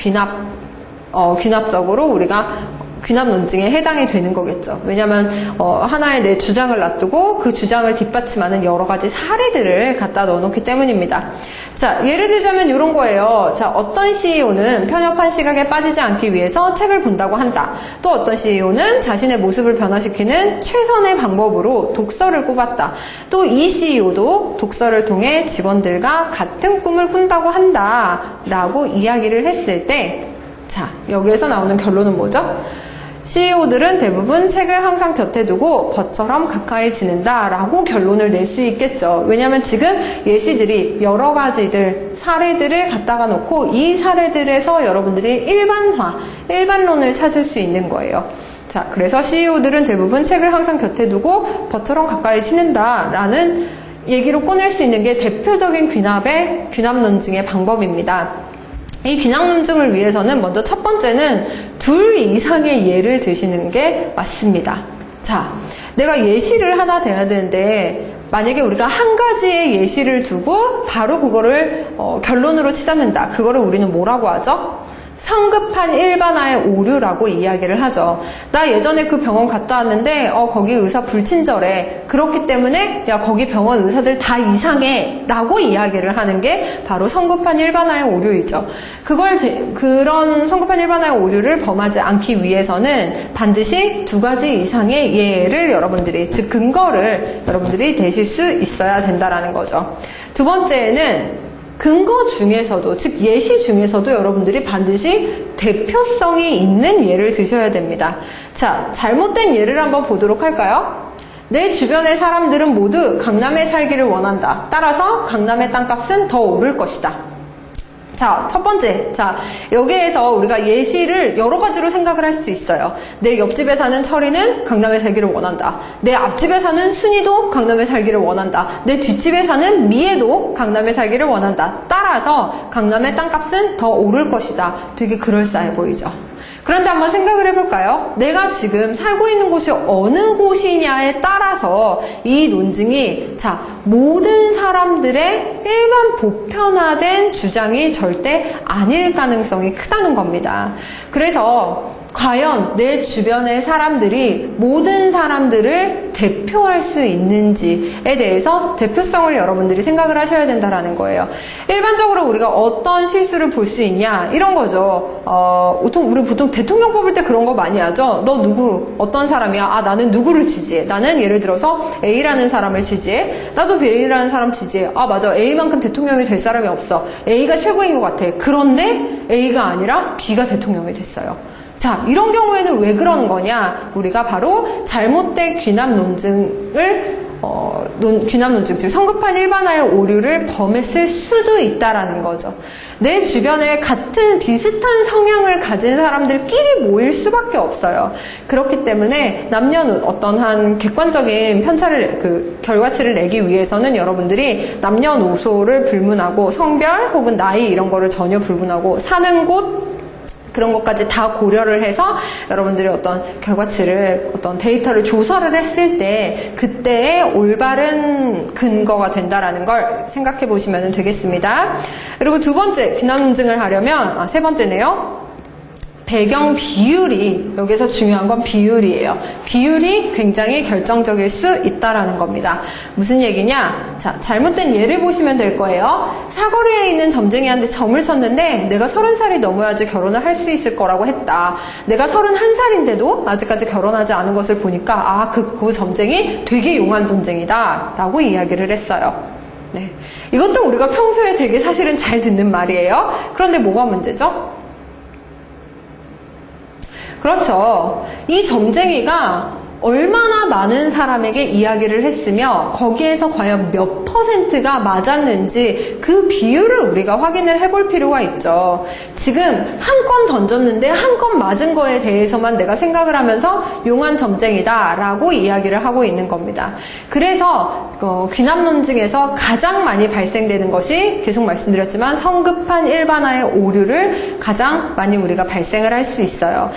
귀납적으로 우리가 귀납 논증에 해당이 되는 거겠죠. 왜냐하면 하나의 내 주장을 놔두고 그 주장을 뒷받침하는 여러 가지 사례들을 갖다 넣어놓기 때문입니다. 자, 예를 들자면 이런 거예요. 자, 어떤 CEO는 편협한 시각에 빠지지 않기 위해서 책을 본다고 한다. 또 어떤 CEO는 자신의 모습을 변화시키는 최선의 방법으로 독서를 꼽았다. 또 이 CEO도 독서를 통해 직원들과 같은 꿈을 꾼다고 한다. 라고 이야기를 했을 때 자, 여기에서 나오는 결론은 뭐죠? CEO들은 대부분 책을 항상 곁에 두고 벗처럼 가까이 지낸다 라고 결론을 낼 수 있겠죠. 왜냐하면 지금 예시들이 여러 가지들 사례들을 갖다가 놓고 이 사례들에서 여러분들이 일반론을 찾을 수 있는 거예요. 자, 그래서 CEO들은 대부분 책을 항상 곁에 두고 벗처럼 가까이 지낸다 라는 얘기로 꺼낼 수 있는 게 대표적인 귀납 논증의 방법입니다. 이 귀납논증을 위해서는 먼저 첫 번째는 2 이상의 예를 드시는 게 맞습니다. 자, 내가 예시를 하나 대야 되는데 만약에 우리가 한 가지의 예시를 두고 바로 그거를 결론으로 치닫는다. 그거를 우리는 뭐라고 하죠? 성급한 일반화의 오류라고 이야기를 하죠. 나 예전에 그 병원 갔다 왔는데 거기 의사 불친절해. 그렇기 때문에 야 거기 병원 의사들 다 이상해 라고 이야기를 하는 게 바로 성급한 일반화의 오류이죠. 그런 성급한 일반화의 오류를 범하지 않기 위해서는 반드시 2가지 이상의 예를 여러분들이, 즉 근거를 여러분들이 대실 수 있어야 된다라는 거죠. 두 번째는 근거 중에서도, 즉 예시 중에서도 여러분들이 반드시 대표성이 있는 예를 드셔야 됩니다. 자, 잘못된 예를 한번 보도록 할까요? 내 주변의 사람들은 모두 강남에 살기를 원한다. 따라서 강남의 땅값은 더 오를 것이다. 자, 첫 번째. 자, 여기에서 우리가 예시를 여러 가지로 생각을 할 수 있어요. 내 옆집에 사는 철이는 강남에 살기를 원한다. 내 앞집에 사는 순이도 강남에 살기를 원한다. 내 뒷집에 사는 미애도 강남에 살기를 원한다. 따라서 강남의 땅값은 더 오를 것이다. 되게 그럴싸해 보이죠. 그런데 한번 생각을 해볼까요? 내가 지금 살고 있는 곳이 어느 곳이냐에 따라서 이 논증이 모든 사람들의 일반 보편화된 주장이 절대 아닐 가능성이 크다는 겁니다. 그래서 과연 내 주변의 사람들이 모든 사람들을 대표할 수 있는지에 대해서 대표성을 여러분들이 생각을 하셔야 된다는 거예요. 일반적으로 우리가 어떤 실수를 볼 수 있냐 이런 거죠. 우리 보통 대통령 뽑을 때 그런 거 많이 하죠. 너 누구 어떤 사람이야? 나는 누구를 지지해. 나는 예를 들어서 A라는 사람을 지지해. 나도 B라는 사람 지지해. 맞아. A만큼 대통령이 될 사람이 없어. A가 최고인 것 같아. 그런데 A가 아니라 B가 대통령이 됐어요. 이런 경우에는 왜 그러는 거냐? 우리가 바로 잘못된 귀납 논증을 귀납 논증, 즉 성급한 일반화의 오류를 범했을 수도 있다라는 거죠. 내 주변에 같은 비슷한 성향을 가진 사람들끼리 모일 수밖에 없어요. 그렇기 때문에 남녀노 어떤 한 객관적인 결과치를 내기 위해서는 여러분들이 남녀노소를 불문하고 성별 혹은 나이 이런 거를 전혀 불문하고 사는 곳 그런 것까지 다 고려를 해서 여러분들이 어떤 결과치를, 어떤 데이터를 조사를 했을 때 그때의 올바른 근거가 된다라는 걸 생각해 보시면 되겠습니다. 그리고 두 번째, 귀납 논증을 하려면, 세 번째네요. 배경 비율이, 여기서 중요한 건 비율이에요. 비율이 굉장히 결정적일 수 있다라는 겁니다. 무슨 얘기냐? 잘못된 예를 보시면 될 거예요. 사거리에 있는 점쟁이한테 점을 쳤는데 내가 30살이 넘어야지 결혼을 할 수 있을 거라고 했다. 내가 31살인데도 아직까지 결혼하지 않은 것을 보니까 그 점쟁이 되게 용한 점쟁이다 라고 이야기를 했어요. 네, 이것도 우리가 평소에 되게 사실은 잘 듣는 말이에요. 그런데 뭐가 문제죠? 그렇죠. 이 점쟁이가 얼마나 많은 사람에게 이야기를 했으며 거기에서 과연 몇 %가 맞았는지 그 비율을 우리가 확인을 해볼 필요가 있죠. 지금 한 건 던졌는데 한 건 맞은 거에 대해서만 내가 생각을 하면서 용한 점쟁이다 라고 이야기를 하고 있는 겁니다. 그래서 귀납 논증에서 가장 많이 발생되는 것이 계속 말씀드렸지만 성급한 일반화의 오류를 가장 많이 우리가 발생을 할 수 있어요.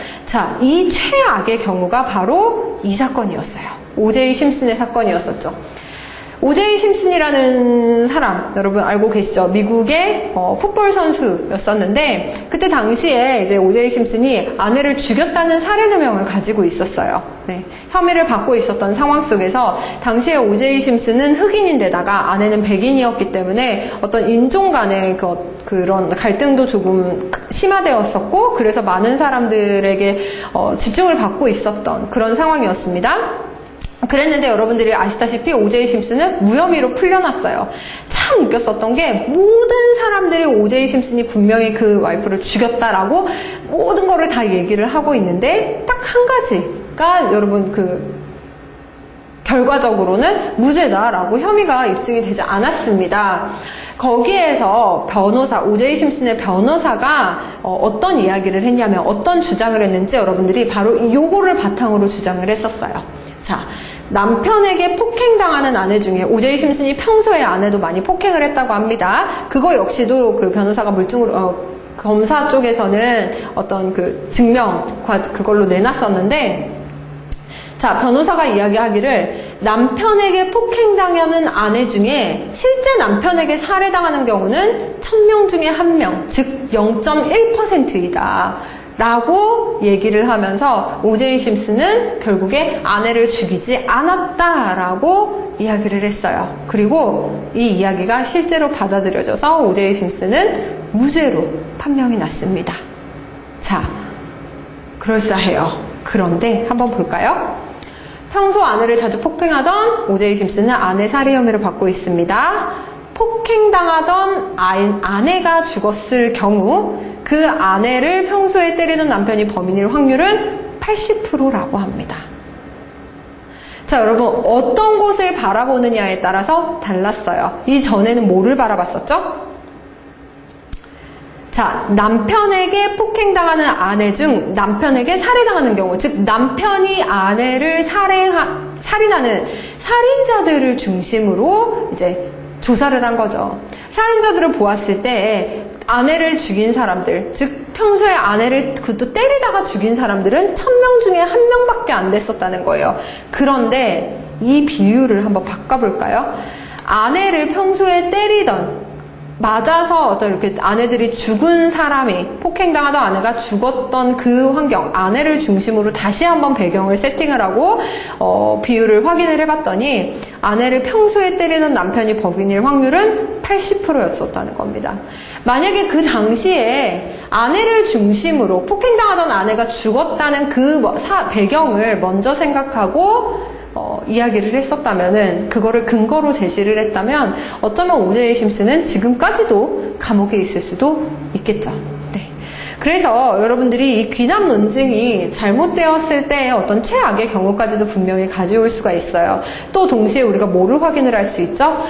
이 최악의 경우가 바로 이 사건이었어요. 오제이 심슨의 사건이었었죠. 오제이 심슨이라는 사람 여러분 알고 계시죠? 미국의 풋볼 선수였었는데 그때 당시에 이제 오제이 심슨이 아내를 죽였다는 살해 누명을 가지고 있었어요. 네, 혐의를 받고 있었던 상황 속에서 당시에 오제이 심슨은 흑인인데다가 아내는 백인이었기 때문에 어떤 인종 간의 그런 갈등도 조금 심화되었었고 그래서 많은 사람들에게 집중을 받고 있었던 그런 상황이었습니다. 그랬는데 여러분들이 아시다시피 오제이 심슨은 무혐의로 풀려났어요. 참 웃겼었던 게 모든 사람들이 오제이 심슨이 분명히 그 와이프를 죽였다라고 모든 거를 다 얘기를 하고 있는데 딱 한 가지가 여러분 결과적으로는 무죄다라고 혐의가 입증이 되지 않았습니다. 거기에서 오제이 심슨의 변호사가 어떤 이야기를 했냐면 어떤 주장을 했는지 여러분들이 바로 요거를 바탕으로 주장을 했었어요. 남편에게 폭행당하는 아내 중에 오제이 심슨이 평소에 아내도 많이 폭행을 했다고 합니다. 그거 역시도 그 변호사가 검사 쪽에서는 어떤 증명과 그걸로 내놨었는데 변호사가 이야기하기를 남편에게 폭행당하는 아내 중에 실제 남편에게 살해당하는 경우는 1000명 중에 1명, 즉 0.1%이다. 라고 얘기를 하면서 오제이 심슨은 결국에 아내를 죽이지 않았다라고 이야기를 했어요. 그리고 이 이야기가 실제로 받아들여져서 오제이 심슨은 무죄로 판명이 났습니다. 그럴싸해요. 그런데 한번 볼까요? 평소 아내를 자주 폭행하던 오제이 심슨은 아내 살해 혐의를 받고 있습니다. 폭행당하던 아내가 죽었을 경우 그 아내를 평소에 때리던 남편이 범인일 확률은 80%라고 합니다. 여러분 어떤 곳을 바라보느냐에 따라서 달랐어요. 이전에는 뭐를 바라봤었죠? 남편에게 폭행당하는 아내 중 남편에게 살해당하는 경우, 즉 남편이 아내를 살인하는 살인자들을 중심으로 이제 조사를 한 거죠. 살인자들을 보았을 때 아내를 죽인 사람들, 즉 평소에 아내를 그것도 때리다가 죽인 사람들은 1000명 중에 1명밖에 안 됐었다는 거예요. 그런데 이 비유를 한번 바꿔볼까요? 아내를 평소에 때리던, 맞아서 어떤 이렇게 아내들이 죽은 사람이, 폭행당하던 아내가 죽었던 그 환경, 아내를 중심으로 다시 한번 배경을 세팅을 하고 비율을 확인을 해봤더니 아내를 평소에 때리는 남편이 법인일 확률은 80%였었다는 겁니다. 만약에 그 당시에 아내를 중심으로 폭행당하던 아내가 죽었다는 그 배경을 먼저 생각하고 이야기를 했었다면은, 그거를 근거로 제시를 했다면 어쩌면 오제이 심슨은 지금까지도 감옥에 있을 수도 있겠죠. 네. 그래서 여러분들이 이 귀납 논증이 잘못되었을 때의 어떤 최악의 경우까지도 분명히 가져올 수가 있어요. 또 동시에 우리가 뭐를 확인을 할 수 있죠?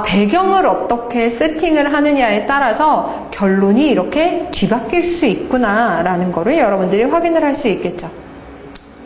배경을 어떻게 세팅을 하느냐에 따라서 결론이 이렇게 뒤바뀔 수 있구나라는 거를 여러분들이 확인을 할 수 있겠죠.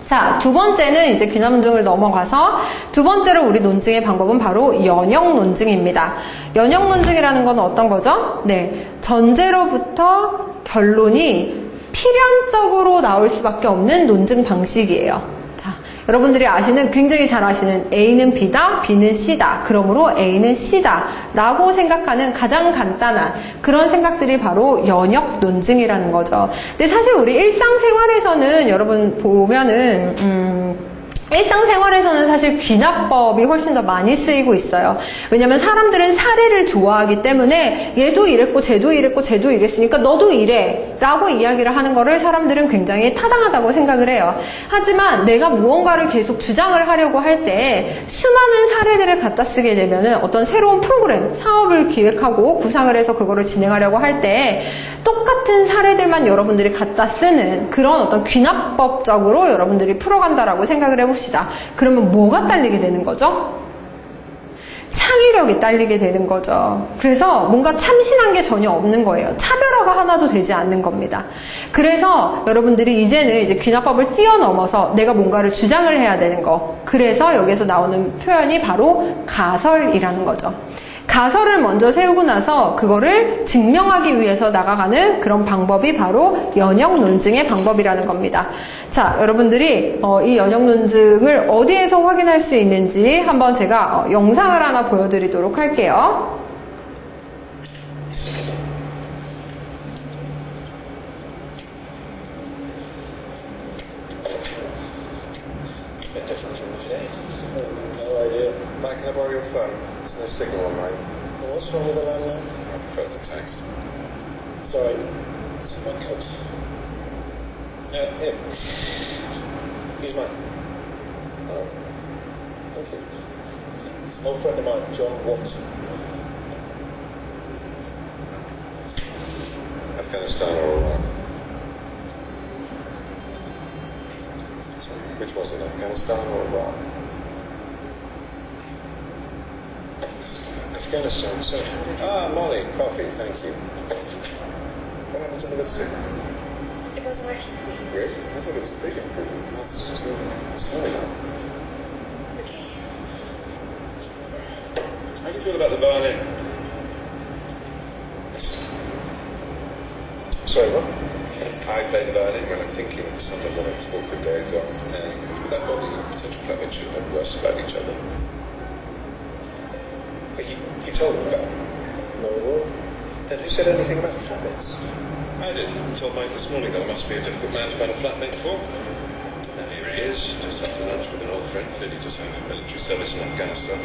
자, 두 번째는 이제 귀납 논증을 넘어가서 두 번째로 우리 논증의 방법은 바로 연역 논증입니다. 연역 논증이라는 건 어떤 거죠? 네, 전제로부터 결론이 필연적으로 나올 수밖에 없는 논증 방식이에요. 자, 여러분들이 아시는, 굉장히 잘 아시는 A는 B다, B는 C다. 그러므로 A는 C다 라고 생각하는 가장 간단한 그런 생각들이 바로 연역 논증이라는 거죠. 근데 사실 우리 일상생활에서는 여러분 보면은 일상생활에서는 사실 귀납법이 훨씬 더 많이 쓰이고 있어요. 왜냐면 사람들은 사례를 좋아하기 때문에 얘도 이랬고 쟤도 이랬고 쟤도 이랬으니까 너도 이래 라고 이야기를 하는 거를 사람들은 굉장히 타당하다고 생각을 해요. 하지만 내가 무언가를 계속 주장을 하려고 할 때 수많은 사례들을 갖다 쓰게 되면은 어떤 새로운 프로그램, 사업을 기획하고 구상을 해서 그거를 진행하려고 할 때 똑같은 사례들만 여러분들이 갖다 쓰는 그런 어떤 귀납법적으로 여러분들이 풀어간다라고 생각을 해봅시다. 그러면 뭐가 딸리게 되는 거죠? 창의력이 딸리게 되는 거죠. 그래서 뭔가 참신한 게 전혀 없는 거예요. 차별화가 하나도 되지 않는 겁니다. 그래서 여러분들이 이제는 이제 귀납법을 뛰어넘어서 내가 뭔가를 주장을 해야 되는 거. 그래서 여기서 나오는 표현이 바로 가설이라는 거죠. 가설을 먼저 세우고 나서 그거를 증명하기 위해서 나가가는 그런 방법이 바로 연역 논증의 방법이라는 겁니다. 자, 여러분들이 이 연역 논증을 어디에서 확인할 수 있는지 한번 제가 영상을 하나 보여드리도록 할게요. No idea. Mike, can I borrow your phone? There's no signal on mine. Well, what's wrong with the landline? I prefer to text. Sorry, it's in my coat. Here. Use mine. Oh, thank you. It's an old friend of mine, John Watson. Afghanistan or Iraq? Sorry, which was it, Afghanistan or Iraq? Afghanistan, sir. Ah, Molly, coffee, thank you. What happened to the lipstick? It wasn't working for me. Really? I thought it was a big improvement. That's too slow now. Okay. How do you feel about the violin? Sorry, what? I play the violin when I'm thinking. Sometimes I have to awkward days off. Would that bother you? Potential flatmates should know worse about each other. You told them about it? No. Then who said anything about flatmates? I did. I told Mike this morning that I must be a difficult man to find a flatmate for. And here he is, just after lunch with an old friend, clearly just home from military service in Afghanistan.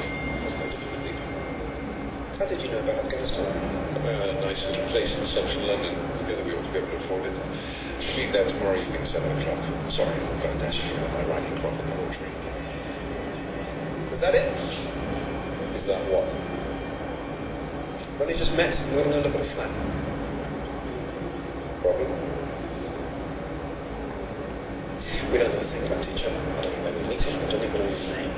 How did you know about Afghanistan? A nice little place in central London. Together we ought to be able to afford it. We'll meet there tomorrow evening, 7 o'clock. Sorry, I'm going to ask you about my writing crop and poetry. Was that it? Is that what? When you just met and went and look at a flat? Problem? We don't know a thing about each other. I don't know where we meet him. I don't even know his name.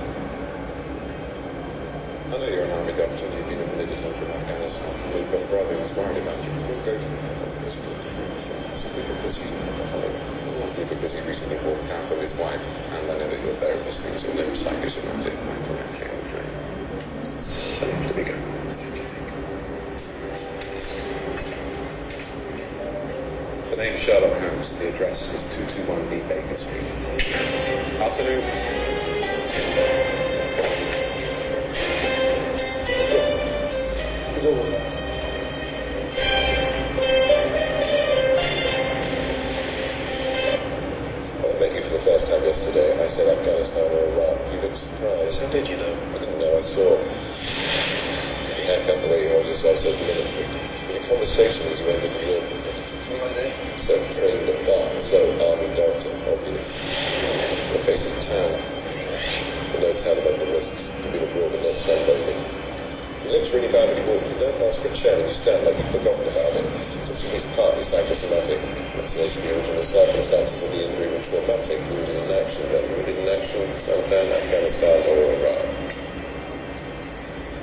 I know you're an army doctor and you've been admitted home from Afghanistan. And you've got a brother who's worried about you. You'll go to the other because you're different. Simply because he's an alcoholic. Likely because he recently walked out on his wife. And I know that your therapist thinks you're no psychosomatic. Am I correctly on the train? Something to be going on with, don't you think? Name's Sherlock Holmes. The address is 221B Baker Street. Afternoon. He's all right. I met you for the first time yesterday. I said Afghanistan or Iraq. You looked surprised. How did you know? I didn't know. I saw. You handcuffed the way you hold yourself, says the military. In a conversation as you ended the York. So trained at bar, so army doctor, obvious. Your face is tan. With no tan above the wrists. You've been abroad and not sunbathing. It looks really bad when you walk. You don't ask for a chair and you stand like you've forgotten about it. So it's at least partly psychosomatic. That's the original circumstances of the injury were traumatic. Wounded in action, then wounded in action, sometime Afghanistan or Iraq.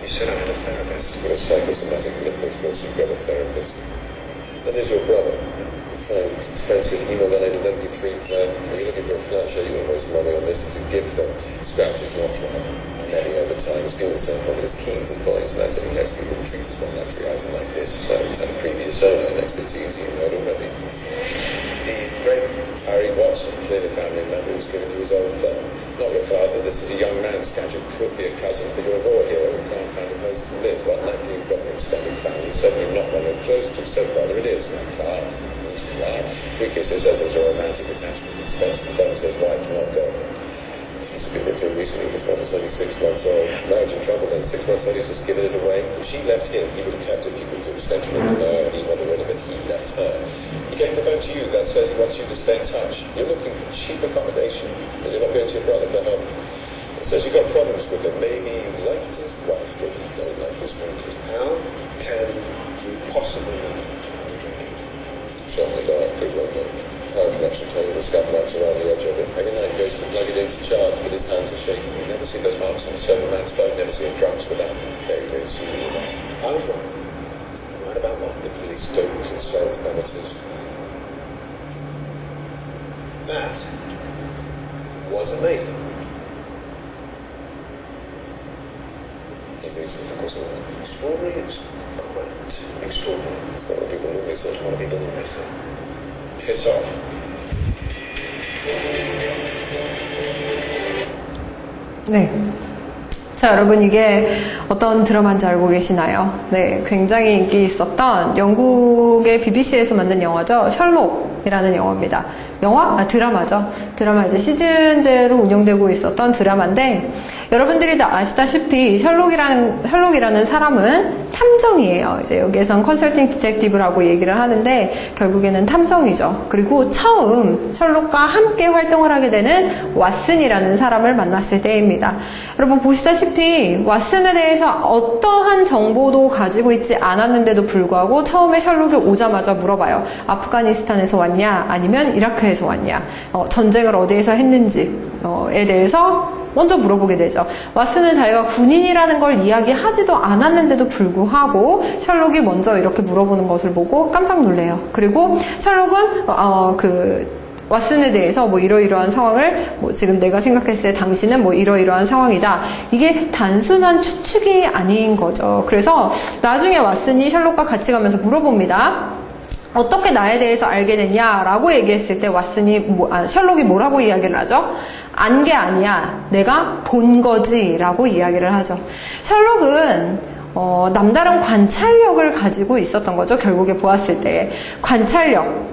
You said I had a therapist. With a psychosomatic limp, of course you've got a therapist. And there's your brother. It's expensive email-related MP3 player. If you're looking for a flat share, you won't waste money on this. It's a gift though. Scratch is not one. Many over time. It's been the same problem as keys and coins. And that's it. Next week we'll treat as one luxury item like this. So tell the previous owner. Next bit's easy, you know it already. The rape. Harry Watson, clearly family member who's given you his old phone. Not your father. This is a young man's gadget. Could be a cousin, but you're a war hero who can't find a place to live. What likely you've got an extended family. Certainly not one you're close to. So brother it is. My Clark. Three kisses says it's a romantic attachment. It spends the phone says wife, not girlfriend. She's been into him recently. This month is only 6 months old. Marriage in trouble, then 6 months old, he's just given it away. If she left him, he would have kept it. He would have sentiment. No, he wanted rid of it. He left her. He gave the phone to you. That says he wants you to stay in touch. You're looking for cheap accommodation, and you're not going to your brother for help. It says you've got problems with him. Maybe you liked his wife, maybe you don't like his drinking. How can you possibly know? Shot in the dark, good one though. Power connection telling you the scuff marks around the edge of it. Every night he goes to plug it in to charge, but his hands are shaking. You never see those marks on a sober man's bone, never see him drunks without them. Very, very soon you know. I was wrong. Right about what? The police don't consult amateurs. That was amazing. You think so? Of course not. Extraordinary is quite extraordinary. It's not what people normally say. What do people normally say? Piss off. 네. 자, 여러분 이게 어떤 드라마인지 알고 계시나요? 네, 굉장히 인기 있었던 영국의 BBC에서 만든 영화죠. 셜록이라는 영화입니다. 드라마죠. 드라마 이제 시즌제로 운영되고 있었던 드라마인데 여러분들이 다 아시다시피 셜록이라는 사람은 탐정이에요. 이제 여기에선 컨설팅 디텍티브라고 얘기를 하는데 결국에는 탐정이죠. 그리고 처음 셜록과 함께 활동을 하게 되는 왓슨이라는 사람을 만났을 때입니다. 여러분 보시다시피 왓슨에 대해서 어떠한 정보도 가지고 있지 않았는데도 불구하고 처음에 셜록이 오자마자 물어봐요. 아프가니스탄에서 왔냐? 아니면 이라크에서 왔냐? 전쟁을 어디에서 했는지에 대해서 먼저 물어보게 되죠. 왓슨은 자기가 군인이라는 걸 이야기하지도 않았는데도 불구하고 셜록이 먼저 이렇게 물어보는 것을 보고 깜짝 놀래요. 그리고 셜록은 왓슨에 대해서 뭐 이러이러한 상황을 지금 내가 생각했을 때 당신은 뭐 이러이러한 상황이다. 이게 단순한 추측이 아닌 거죠. 그래서 나중에 왓슨이 셜록과 같이 가면서 물어봅니다. 어떻게 나에 대해서 알게 됐냐라고 얘기했을 때 셜록이 뭐라고 이야기를 하죠? 안 게 아니야. 내가 본 거지 라고 이야기를 하죠. 셜록은 남다른 관찰력을 가지고 있었던 거죠. 결국에 보았을 때. 관찰력.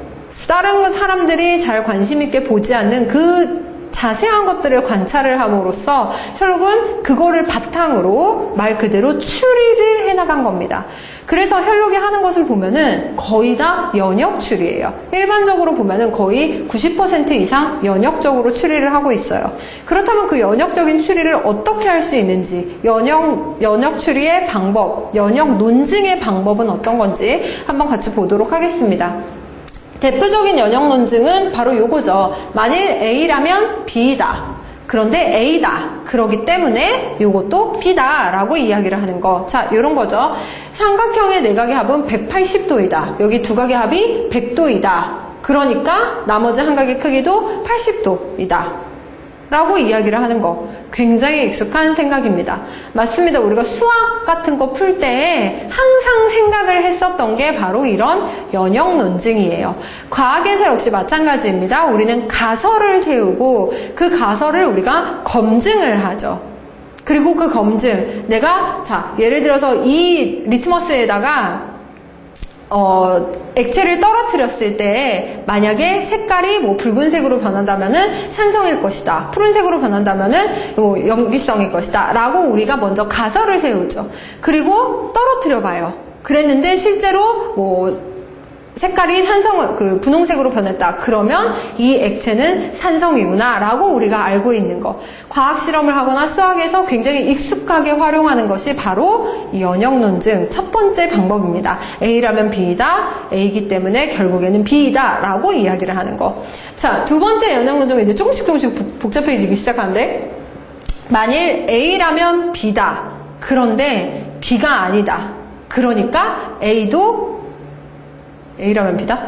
다른 사람들이 잘 관심 있게 보지 않는 그 자세한 것들을 관찰을 함으로써 셜록은 그거를 바탕으로 말 그대로 추리를 해나간 겁니다. 그래서 셜록이 하는 것을 보면은 거의 다 연역 추리예요. 일반적으로 보면은 거의 90% 이상 연역적으로 추리를 하고 있어요. 그렇다면 그 연역적인 추리를 어떻게 할 수 있는지, 연역 추리의 방법, 연역 논증의 방법은 어떤 건지 한번 같이 보도록 하겠습니다. 대표적인 연역 논증은 바로 요거죠. 만일 A라면 B다. 그런데 A다. 그러기 때문에 요것도 B다 라고 이야기를 하는 거. 자, 요런 거죠. 삼각형의 내각의 합은 180도이다. 여기 두 각의 합이 100도이다. 그러니까 나머지 한 각의 크기도 80도이다. 라고 이야기를 하는 거 굉장히 익숙한 생각입니다. 맞습니다. 우리가 수학 같은 거 풀 때 항상 생각을 했었던 게 바로 이런 연역 논증이에요. 과학에서 역시 마찬가지입니다. 우리는 가설을 세우고 그 가설을 우리가 검증을 하죠. 그리고 그 검증, 내가 자 예를 들어서 이 리트머스에다가 액체를 떨어뜨렸을 때 만약에 색깔이 뭐 붉은색으로 변한다면은 산성일 것이다. 푸른색으로 변한다면은 뭐 염기성일 것이다. 라고 우리가 먼저 가설을 세우죠. 그리고 떨어뜨려 봐요. 그랬는데 실제로 뭐 색깔이 분홍색으로 변했다. 그러면 이 액체는 산성이구나 라고 우리가 알고 있는 거. 과학 실험을 하거나 수학에서 굉장히 익숙하게 활용하는 것이 바로 이 연역 논증 첫 번째 방법입니다. A라면 B이다. A이기 때문에 결국에는 B이다 라고 이야기를 하는 거. 자, 두 번째 연역 논증은 이제 조금씩 복잡해지기 시작하는데, 만일 A라면 B다. 그런데 B가 아니다. 그러니까 A라면 B다?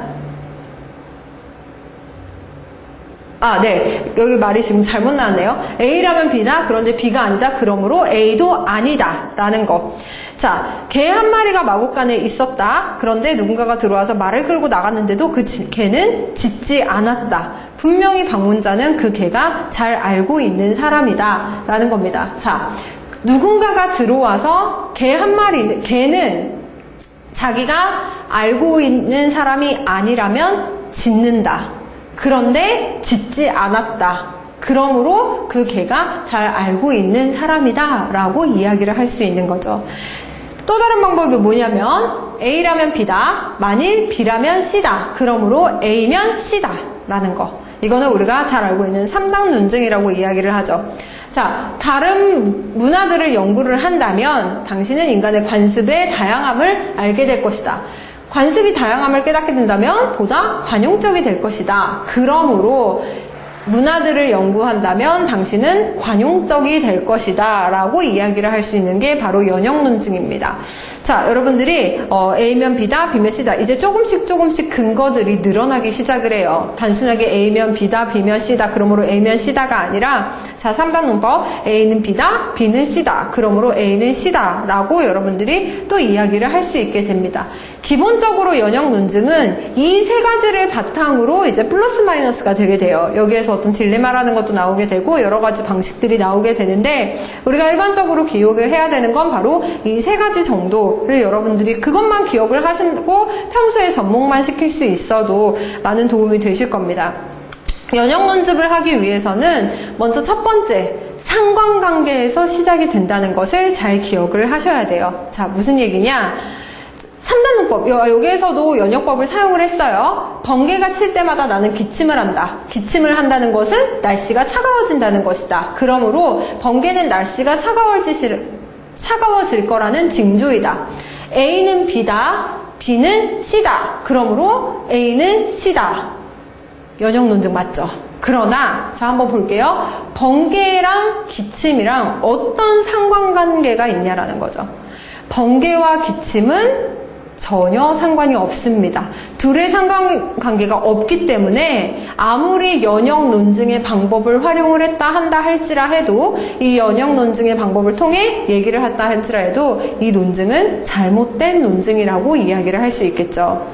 네. 여기 말이 지금 잘못 나왔네요. A라면 B다. 그런데 B가 아니다. 그러므로 A도 아니다. 라는 거. 자, 개 한 마리가 마구간에 있었다. 그런데 누군가가 들어와서 말을 끌고 나갔는데도 그 개는 짖지 않았다. 분명히 방문자는 그 개가 잘 알고 있는 사람이다. 라는 겁니다. 자, 누군가가 들어와서 개는 자기가 알고 있는 사람이 아니라면 짖는다. 그런데 짖지 않았다. 그러므로 그 개가 잘 알고 있는 사람이다 라고 이야기를 할 수 있는 거죠. 또 다른 방법이 뭐냐면 A라면 B다. 만일 B라면 C다. 그러므로 A면 C다 라는 거. 이거는 우리가 잘 알고 있는 3당 논증이라고 이야기를 하죠. 자, 다른 문화들을 연구를 한다면 당신은 인간의 관습의 다양함을 알게 될 것이다. 관습이 다양함을 깨닫게 된다면 보다 관용적이 될 것이다. 그러므로 문화들을 연구한다면 당신은 관용적이 될 것이다 라고 이야기를 할 수 있는 게 바로 연역 논증입니다. 자, 여러분들이 A면 B다, B면 C다. 이제 조금씩 근거들이 늘어나기 시작을 해요. 단순하게 A면 B다, B면 C다. 그러므로 A면 C다가 아니라 자, 3단 논법 A는 B다, B는 C다. 그러므로 A는 C다 라고 여러분들이 또 이야기를 할 수 있게 됩니다. 기본적으로 연역 논증은 이 세 가지를 바탕으로 이제 플러스 마이너스가 되게 돼요. 여기에서 어떤 딜레마라는 것도 나오게 되고 여러 가지 방식들이 나오게 되는데, 우리가 일반적으로 기억을 해야 되는 건 바로 이 세 가지 정도를 여러분들이 그것만 기억을 하시고 평소에 접목만 시킬 수 있어도 많은 도움이 되실 겁니다. 연역 논증을 하기 위해서는 먼저 첫 번째, 상관관계에서 시작이 된다는 것을 잘 기억을 하셔야 돼요. 자, 무슨 얘기냐? 3단 논법, 여기에서도 연역법을 사용을 했어요. 번개가 칠 때마다 나는 기침을 한다. 기침을 한다는 것은 날씨가 차가워진다는 것이다. 그러므로 번개는 날씨가 차가워질 거라는 징조이다. A는 B다. B는 C다. 그러므로 A는 C다. 연역 논증 맞죠? 그러나 자, 한번 볼게요. 번개랑 기침이랑 어떤 상관관계가 있냐라는 거죠. 번개와 기침은 전혀 상관이 없습니다. 둘의 상관관계가 없기 때문에 아무리 연역 논증의 방법을 활용을 한다 할지라 해도, 이 연역 논증의 방법을 통해 얘기를 한다 할지라 해도 이 논증은 잘못된 논증이라고 이야기를 할 수 있겠죠.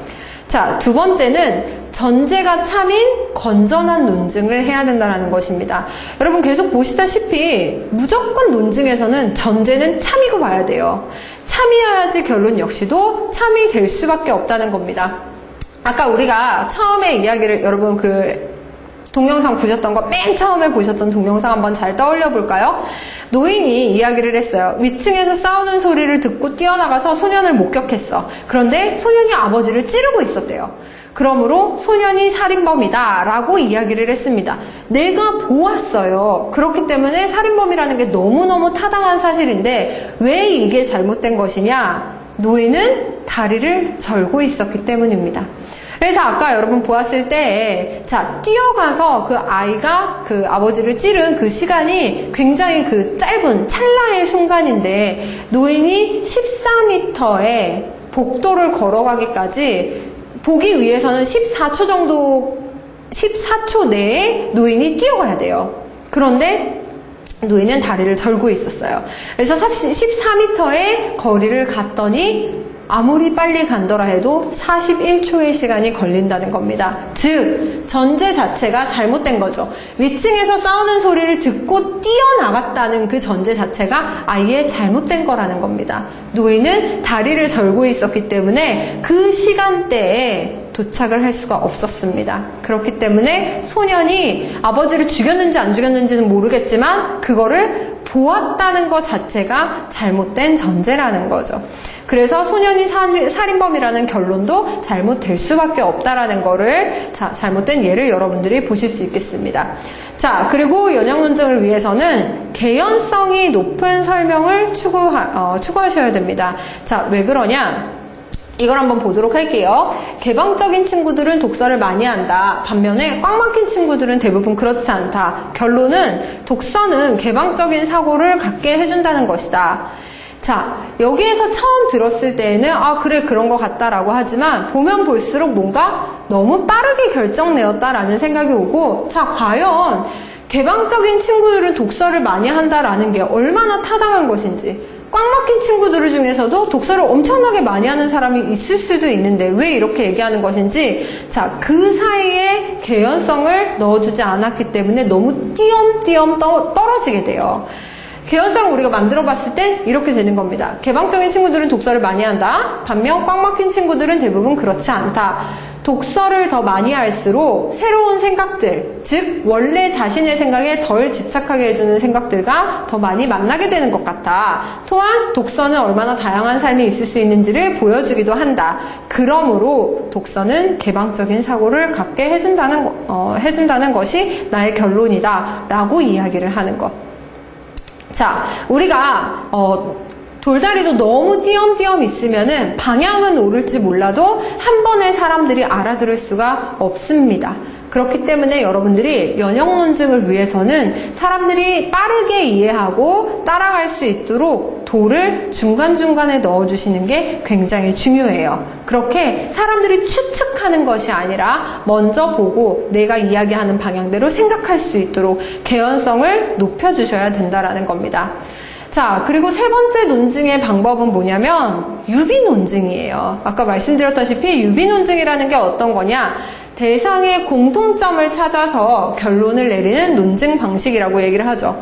자, 두 번째는 전제가 참인 건전한 논증을 해야 된다는 것입니다. 여러분 계속 보시다시피 무조건 논증에서는 전제는 참이고 봐야 돼요. 참이어야지 결론 역시도 참이 될 수밖에 없다는 겁니다. 아까 우리가 처음에 이야기를, 여러분 동영상 보셨던 거, 맨 처음에 보셨던 동영상 한번 잘 떠올려 볼까요? 노인이 이야기를 했어요. 위층에서 싸우는 소리를 듣고 뛰어나가서 소년을 목격했어. 그런데 소년이 아버지를 찌르고 있었대요. 그러므로 소년이 살인범이다 라고 이야기를 했습니다. 내가 보았어요. 그렇기 때문에 살인범이라는 게 너무너무 타당한 사실인데 왜 이게 잘못된 것이냐? 노인은 다리를 절고 있었기 때문입니다. 그래서 아까 여러분 보았을 때, 자, 뛰어가서 그 아이가 그 아버지를 찌른 그 시간이 굉장히 그 짧은 찰나의 순간인데, 노인이 14m의 복도를 걸어가기까지 보기 위해서는 14초 내에 노인이 뛰어가야 돼요. 그런데 노인은 다리를 절고 있었어요. 그래서 14m의 거리를 갔더니 아무리 빨리 간더라 해도 41초의 시간이 걸린다는 겁니다. 즉 전제 자체가 잘못된 거죠. 위층에서 싸우는 소리를 듣고 뛰어나갔다는 그 전제 자체가 아예 잘못된 거라는 겁니다. 노인은 다리를 절고 있었기 때문에 그 시간대에 도착을 할 수가 없었습니다. 그렇기 때문에 소년이 아버지를 죽였는지 안 죽였는지는 모르겠지만 그거를 보았다는 것 자체가 잘못된 전제라는 거죠. 그래서 소년이 살인범이라는 결론도 잘못될 수밖에 없다라는 거를 잘못된 예를 여러분들이 보실 수 있겠습니다. 자, 그리고 연역 논증을 위해서는 개연성이 높은 설명을 추구하셔야 됩니다. 자, 왜 그러냐? 이걸 한번 보도록 할게요. 개방적인 친구들은 독서를 많이 한다. 반면에 꽉 막힌 친구들은 대부분 그렇지 않다. 결론은 독서는 개방적인 사고를 갖게 해준다는 것이다. 자, 여기에서 처음 들었을 때에는 그래 그런 것 같다라고 하지만 보면 볼수록 뭔가 너무 빠르게 결정내었다라는 생각이 오고, 자, 과연 개방적인 친구들은 독서를 많이 한다라는 게 얼마나 타당한 것인지, 꽉 막힌 친구들 중에서도 독서를 엄청나게 많이 하는 사람이 있을 수도 있는데 왜 이렇게 얘기하는 것인지, 자, 그 사이에 개연성을 넣어주지 않았기 때문에 너무 띄엄띄엄 떨어지게 돼요. 개연성을 우리가 만들어 봤을 땐 이렇게 되는 겁니다. 개방적인 친구들은 독서를 많이 한다. 반면 꽉 막힌 친구들은 대부분 그렇지 않다. 독서를 더 많이 할수록 새로운 생각들, 즉 원래 자신의 생각에 덜 집착하게 해주는 생각들과 더 많이 만나게 되는 것 같다. 또한 독서는 얼마나 다양한 삶이 있을 수 있는지를 보여주기도 한다. 그러므로 독서는 개방적인 사고를 갖게 해준다는 것이 나의 결론이다 라고 이야기를 하는 것. 자, 우리가 돌다리도 너무 띄엄띄엄 있으면은 방향은 오를지 몰라도 한 번에 사람들이 알아들을 수가 없습니다. 그렇기 때문에 여러분들이 연역 논증을 위해서는 사람들이 빠르게 이해하고 따라갈 수 있도록 도를 중간중간에 넣어주시는 게 굉장히 중요해요. 그렇게 사람들이 추측하는 것이 아니라 먼저 보고 내가 이야기하는 방향대로 생각할 수 있도록 개연성을 높여주셔야 된다라는 겁니다. 자, 그리고 세 번째 논증의 방법은 뭐냐면 유비 논증이에요. 아까 말씀드렸다시피 유비 논증이라는 게 어떤 거냐? 대상의 공통점을 찾아서 결론을 내리는 논증 방식이라고 얘기를 하죠.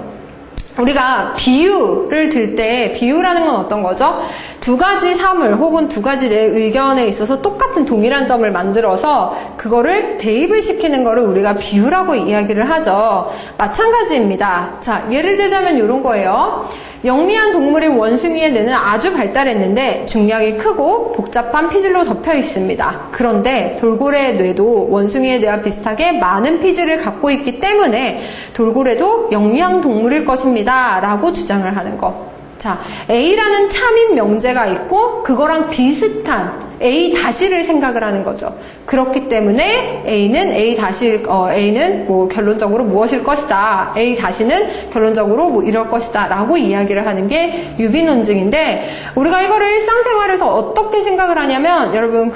우리가 비유를 들 때 비유라는 건 어떤 거죠? 두 가지 사물 혹은 두 가지 내 의견에 있어서 똑같은 동일한 점을 만들어서 그거를 대입을 시키는 거를 우리가 비유라고 이야기를 하죠. 마찬가지입니다. 자, 예를 들자면 이런 거예요. 영리한 동물인 원숭이의 뇌는 아주 발달했는데 중량이 크고 복잡한 피질로 덮여 있습니다. 그런데 돌고래의 뇌도 원숭이의 뇌와 비슷하게 많은 피질을 갖고 있기 때문에 돌고래도 영리한 동물일 것입니다. 라고 주장을 하는 거. 자, A라는 참인 명제가 있고 그거랑 비슷한 A-를 생각을 하는 거죠. 그렇기 때문에 A는 뭐 결론적으로 무엇일 것이다. A-는 결론적으로 뭐 이럴 것이다. 라고 이야기를 하는 게 유비 논증인데, 우리가 이거를 일상생활에서 어떻게 생각을 하냐면, 여러분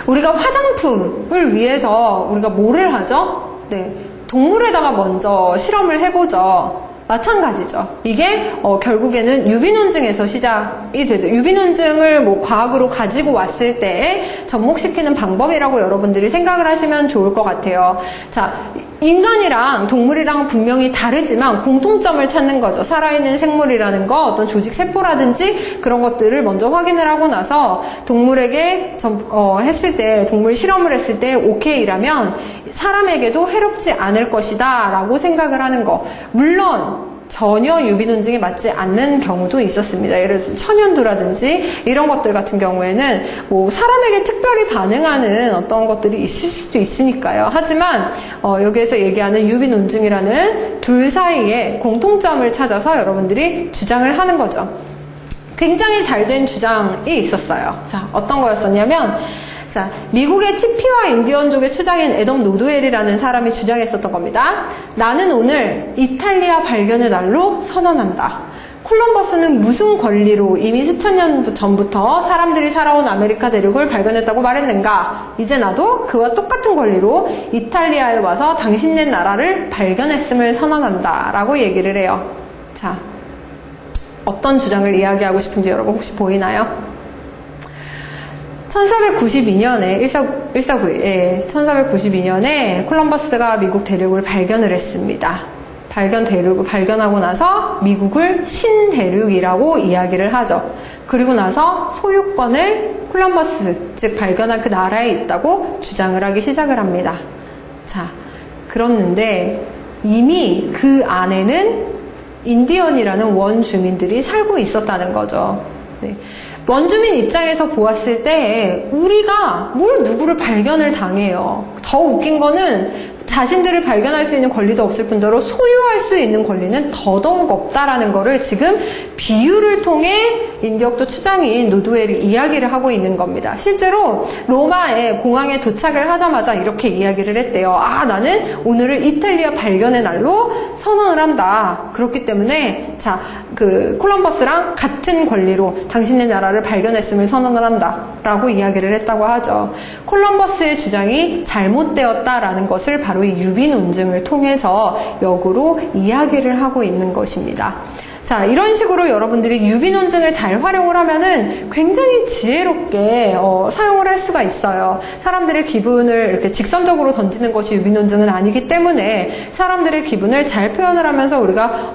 우리가 화장품을 위해서 우리가 뭐를 하죠? 네, 동물에다가 먼저 실험을 해보죠. 마찬가지죠. 이게 결국에는 유비 논증에서 시작이 되죠. 유비 논증을 뭐 과학으로 가지고 왔을 때 접목시키는 방법이라고 여러분들이 생각을 하시면 좋을 것 같아요. 자, 인간이랑 동물이랑 분명히 다르지만 공통점을 찾는 거죠. 살아있는 생물이라는 거, 어떤 조직 세포라든지 그런 것들을 먼저 확인을 하고 나서 동물에게 했을 때, 동물 실험을 했을 때 오케이라면 사람에게도 해롭지 않을 것이다 라고 생각을 하는 거. 물론 전혀 유비 논증에 맞지 않는 경우도 있었습니다. 예를 들어서 천연두라든지 이런 것들 같은 경우에는 뭐 사람에게 특별히 반응하는 어떤 것들이 있을 수도 있으니까요. 하지만 여기에서 얘기하는 유비 논증이라는 둘 사이에 공통점을 찾아서 여러분들이 주장을 하는 거죠. 굉장히 잘된 주장이 있었어요. 자, 어떤 거였었냐면, 자, 미국의 치피와 인디언족의 추장인 애덤 노드웰이라는 사람이 주장했었던 겁니다. 나는 오늘 이탈리아 발견의 날로 선언한다. 콜럼버스는 무슨 권리로 이미 수천 년 전부터 사람들이 살아온 아메리카 대륙을 발견했다고 말했는가? 이제 나도 그와 똑같은 권리로 이탈리아에 와서 당신네 나라를 발견했음을 선언한다 라고 얘기를 해요. 자, 어떤 주장을 이야기하고 싶은지 여러분 혹시 보이나요? 1492년에 1492년에 콜럼버스가 미국 대륙을 발견을 했습니다. 발견하고 나서 미국을 신대륙이라고 이야기를 하죠. 그리고 나서 소유권을 콜럼버스, 즉 발견한 그 나라에 있다고 주장을 하기 시작을 합니다. 자, 그렇는데 이미 그 안에는 인디언이라는 원주민들이 살고 있었다는 거죠. 네. 원주민 입장에서 보았을 때 우리가 뭘 누구를 발견을 당해요. 더 웃긴 거는 자신들을 발견할 수 있는 권리도 없을 뿐더러 소유할 수 있는 권리는 더더욱 없다라는 거를 지금 비유를 통해 인격도 추장인 노드웰이 이야기를 하고 있는 겁니다. 실제로 로마의 공항에 도착을 하자마자 이렇게 이야기를 했대요. 아, 나는 오늘을 이탈리아 발견의 날로 선언을 한다. 그렇기 때문에 자, 그 콜럼버스랑 같은 권리로 당신의 나라를 발견했음을 선언을 한다 라고 이야기를 했다고 하죠. 콜럼버스의 주장이 잘못되었다라는 것을 바로 이 유비 논증을 통해서 역으로 이야기를 하고 있는 것입니다. 자, 이런 식으로 여러분들이 유비 논증을 잘 활용을 하면은 굉장히 지혜롭게 사용을 할 수가 있어요. 사람들의 기분을 이렇게 직선적으로 던지는 것이 유비 논증은 아니기 때문에 사람들의 기분을 잘 표현을 하면서 우리가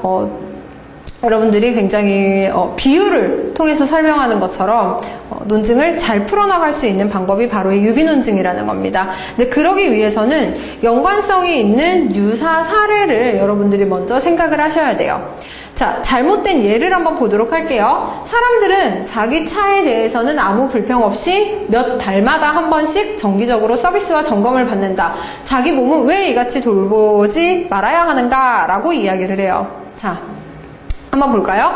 여러분들이 굉장히 비유를 통해서 설명하는 것처럼 논증을 잘 풀어나갈 수 있는 방법이 바로 이 유비 논증이라는 겁니다. 근데 그러기 위해서는 연관성이 있는 유사 사례를 여러분들이 먼저 생각을 하셔야 돼요. 자, 잘못된 예를 한번 보도록 할게요. 사람들은 자기 차에 대해서는 아무 불평 없이 몇 달마다 한 번씩 정기적으로 서비스와 점검을 받는다. 자기 몸은 왜 이같이 돌보지 말아야 하는가? 라고 이야기를 해요. 자, 한번 볼까요?